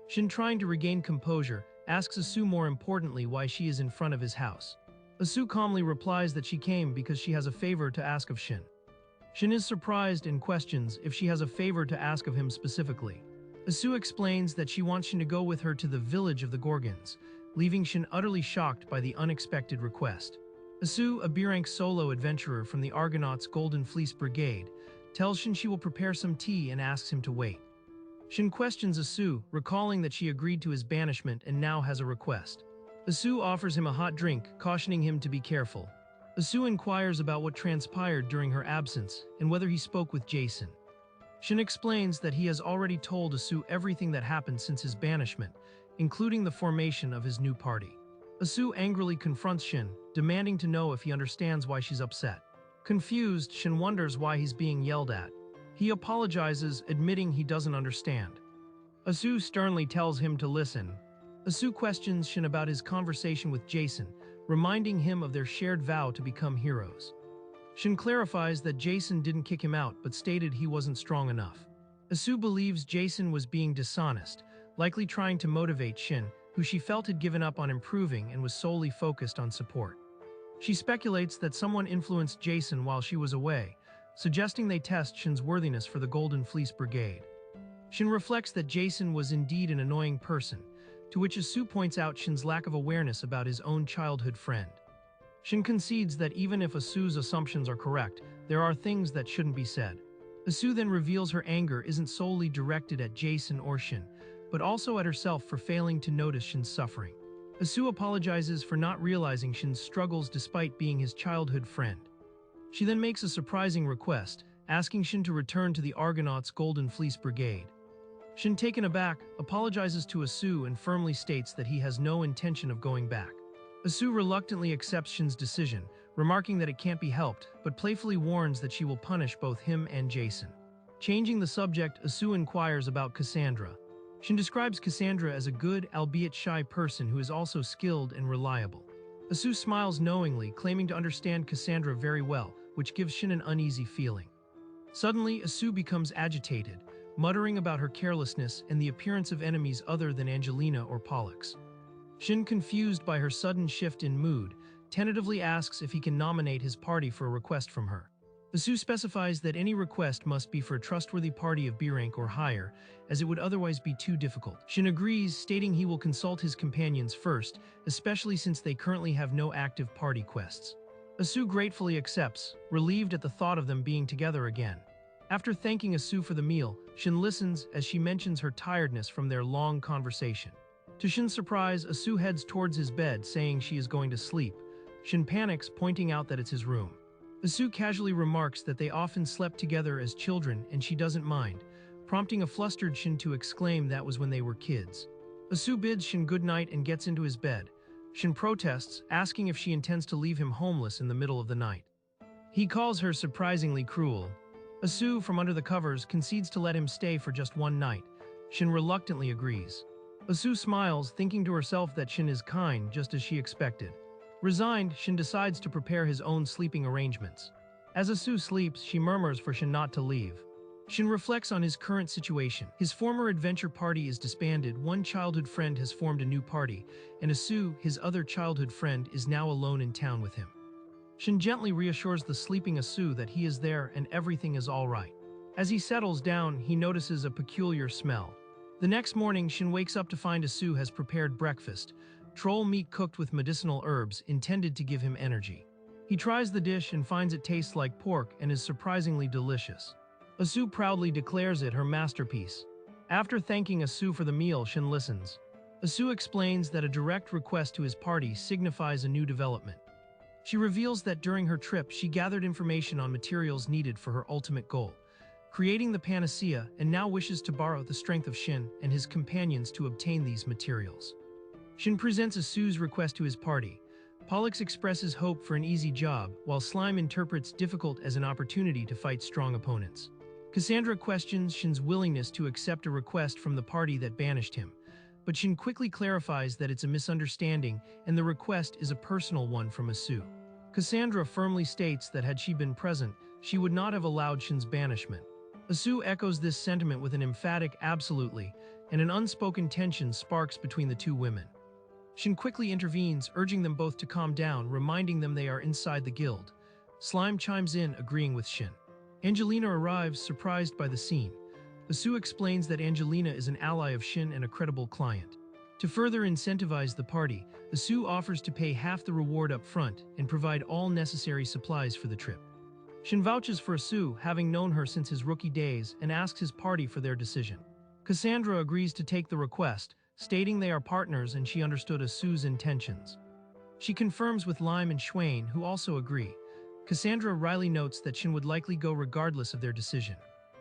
Shin, trying to regain composure, asks Asu more importantly why she is in front of his house. Asu calmly replies that she came because she has a favor to ask of Shin. Shin is surprised and questions if she has a favor to ask of him specifically. Asu explains that she wants Shin to go with her to the village of the Gorgons, leaving Shin utterly shocked by the unexpected request. Asu, a B-rank solo adventurer from the Argonauts' Golden Fleece Brigade, tells Shin she will prepare some tea and asks him to wait. Shin questions Asu, recalling that she agreed to his banishment and now has a request. Asu offers him a hot drink, cautioning him to be careful. Asu inquires about what transpired during her absence and whether he spoke with Jason. Shin explains that he has already told Asu everything that happened since his banishment, including the formation of his new party. Asu angrily confronts Shin, demanding to know if he understands why she's upset. Confused, Shin wonders why he's being yelled at. He apologizes, admitting he doesn't understand. Asu sternly tells him to listen. Asu questions Shin about his conversation with Jason, reminding him of their shared vow to become heroes. Shin clarifies that Jason didn't kick him out but stated he wasn't strong enough. Asu believes Jason was being dishonest, likely trying to motivate Shin, who she felt had given up on improving and was solely focused on support. She speculates that someone influenced Jason while she was away, suggesting they test Shin's worthiness for the Golden Fleece Brigade. Shin reflects that Jason was indeed an annoying person, to which Asu points out Shin's lack of awareness about his own childhood friend. Shin concedes that even if Asu's assumptions are correct, there are things that shouldn't be said. Asu then reveals her anger isn't solely directed at Jason or Shin, but also at herself for failing to notice Shin's suffering. Asu apologizes for not realizing Shin's struggles despite being his childhood friend. She then makes a surprising request, asking Shin to return to the Argonauts' Golden Fleece Brigade. Shin, taken aback, apologizes to Asu and firmly states that he has no intention of going back. Asu reluctantly accepts Shin's decision, remarking that it can't be helped, but playfully warns that she will punish both him and Jason. Changing the subject, Asu inquires about Cassandra. Shin describes Cassandra as a good, albeit shy person who is also skilled and reliable. Asu smiles knowingly, claiming to understand Cassandra very well, which gives Shin an uneasy feeling. Suddenly, Asu becomes agitated, muttering about her carelessness and the appearance of enemies other than Angelina or Pollux. Shin, confused by her sudden shift in mood, tentatively asks if he can nominate his party for a request from her. Asu specifies that any request must be for a trustworthy party of B rank or higher, as it would otherwise be too difficult. Shin agrees, stating he will consult his companions first, especially since they currently have no active party quests. Asu gratefully accepts, relieved at the thought of them being together again. After thanking Asu for the meal, Shin listens as she mentions her tiredness from their long conversation. To Shin's surprise, Asu heads towards his bed, saying she is going to sleep. Shin panics, pointing out that it's his room. Asu casually remarks that they often slept together as children and she doesn't mind, prompting a flustered Shin to exclaim that was when they were kids. Asu bids Shin goodnight and gets into his bed. Shin protests, asking if she intends to leave him homeless in the middle of the night. He calls her surprisingly cruel. Asu, from under the covers, concedes to let him stay for just one night. Shin reluctantly agrees. Asu smiles, thinking to herself that Shin is kind, just as she expected. Resigned, Shin decides to prepare his own sleeping arrangements. As Asu sleeps, she murmurs for Shin not to leave. Shin reflects on his current situation. His former adventure party is disbanded, one childhood friend has formed a new party, and Asu, his other childhood friend, is now alone in town with him. Shin gently reassures the sleeping Asu that he is there and everything is all right. As he settles down, he notices a peculiar smell. The next morning, Shin wakes up to find Asu has prepared breakfast, troll meat cooked with medicinal herbs intended to give him energy. He tries the dish and finds it tastes like pork and is surprisingly delicious. Asu proudly declares it her masterpiece. After thanking Asu for the meal, Shin listens. Asu explains that a direct request to his party signifies a new development. She reveals that during her trip, she gathered information on materials needed for her ultimate goal, creating the panacea, and now wishes to borrow the strength of Shin and his companions to obtain these materials. Shin presents Asu's request to his party. Pollux expresses hope for an easy job, while Slime interprets difficult as an opportunity to fight strong opponents. Cassandra questions Shin's willingness to accept a request from the party that banished him, but Shin quickly clarifies that it's a misunderstanding and the request is a personal one from Asu. Cassandra firmly states that had she been present, she would not have allowed Shin's banishment. Asu echoes this sentiment with an emphatic absolutely, and an unspoken tension sparks between the two women. Shin quickly intervenes, urging them both to calm down, reminding them they are inside the guild. Slime chimes in, agreeing with Shin. Angelina arrives, surprised by the scene. Asu explains that Angelina is an ally of Shin and a credible client. To further incentivize the party, Asu offers to pay half the reward up front and provide all necessary supplies for the trip. Shin vouches for Asu, having known her since his rookie days, and asks his party for their decision. Cassandra agrees to take the request, stating they are partners and she understood Asu's intentions. She confirms with Lime and Schwain, who also agree. Cassandra wryly notes that Shin would likely go regardless of their decision.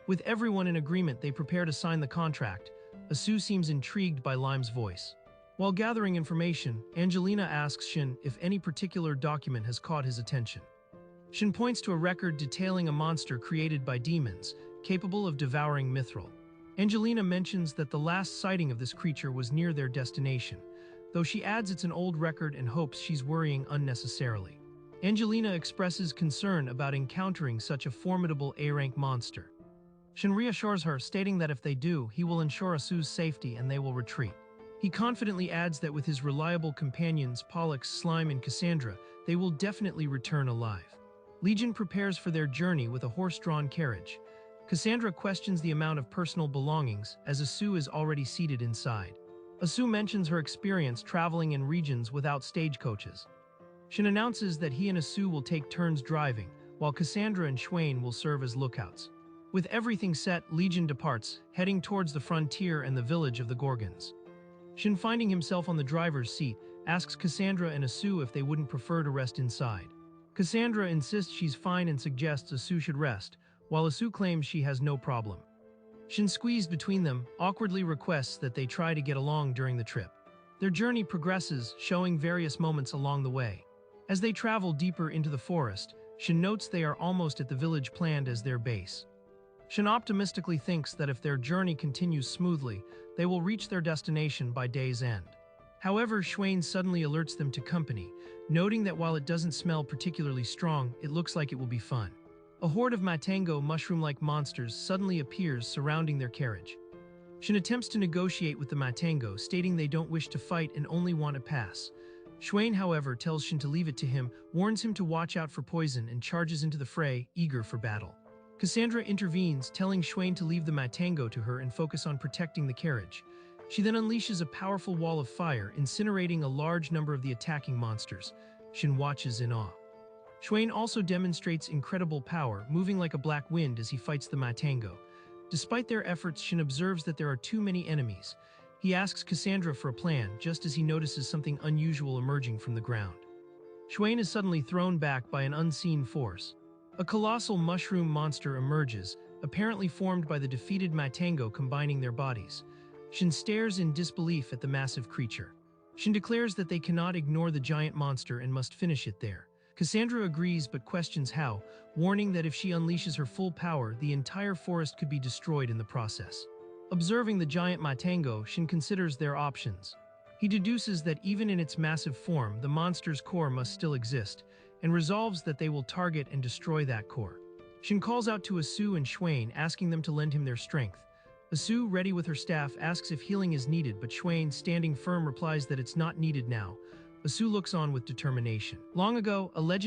With everyone in agreement, they prepare to sign the contract. Asu seems intrigued by Lime's voice. While gathering information, Angelina asks Shin if any particular document has caught his attention. Shin points to a record detailing a monster created by demons, capable of devouring mithril. Angelina mentions that the last sighting of this creature was near their destination, though she adds it's an old record and hopes she's worrying unnecessarily. Angelina expresses concern about encountering such a formidable A-rank monster. Shin reassures her, stating that if they do, he will ensure Asu's safety and they will retreat. He confidently adds that with his reliable companions Pollux, Slime, and Cassandra, they will definitely return alive. Legion prepares for their journey with a horse-drawn carriage. Cassandra questions the amount of personal belongings, as Asu is already seated inside. Asu mentions her experience traveling in regions without stagecoaches. Shin announces that he and Asu will take turns driving, while Cassandra and Schwain will serve as lookouts. With everything set, Legion departs, heading towards the frontier and the village of the Gorgons. Shin, finding himself on the driver's seat, asks Cassandra and Asu if they wouldn't prefer to rest inside. Cassandra insists she's fine and suggests Asu should rest, while Asu claims she has no problem. Shin, squeezed between them, awkwardly requests that they try to get along during the trip. Their journey progresses, showing various moments along the way. As they travel deeper into the forest, Shin notes they are almost at the village planned as their base. Shin optimistically thinks that if their journey continues smoothly, they will reach their destination by day's end. However, Schwain suddenly alerts them to company, noting that while it doesn't smell particularly strong, it looks like it will be fun. A horde of Matango mushroom-like monsters suddenly appears surrounding their carriage. Shin attempts to negotiate with the Matango, stating they don't wish to fight and only want to pass. Schwain, however, tells Shin to leave it to him, warns him to watch out for poison, and charges into the fray, eager for battle. Cassandra intervenes, telling Schwain to leave the Matango to her and focus on protecting the carriage. She then unleashes a powerful wall of fire, incinerating a large number of the attacking monsters. Shin watches in awe. Schwain also demonstrates incredible power, moving like a black wind as he fights the Matango. Despite their efforts, Shin observes that there are too many enemies. He asks Cassandra for a plan, just as he notices something unusual emerging from the ground. Schwain is suddenly thrown back by an unseen force. A colossal mushroom monster emerges, apparently formed by the defeated Matango combining their bodies. Shin stares in disbelief at the massive creature. Shin declares that they cannot ignore the giant monster and must finish it there. Cassandra agrees but questions how, warning that if she unleashes her full power, the entire forest could be destroyed in the process. Observing the giant Matango, Shin considers their options. He deduces that even in its massive form, the monster's core must still exist, and resolves that they will target and destroy that core. Shin calls out to Asu and Schwain, asking them to lend him their strength. Asu, ready with her staff, asks if healing is needed, but Schwain, standing firm, replies that it's not needed now. Asu looks on with determination. Long ago, a legend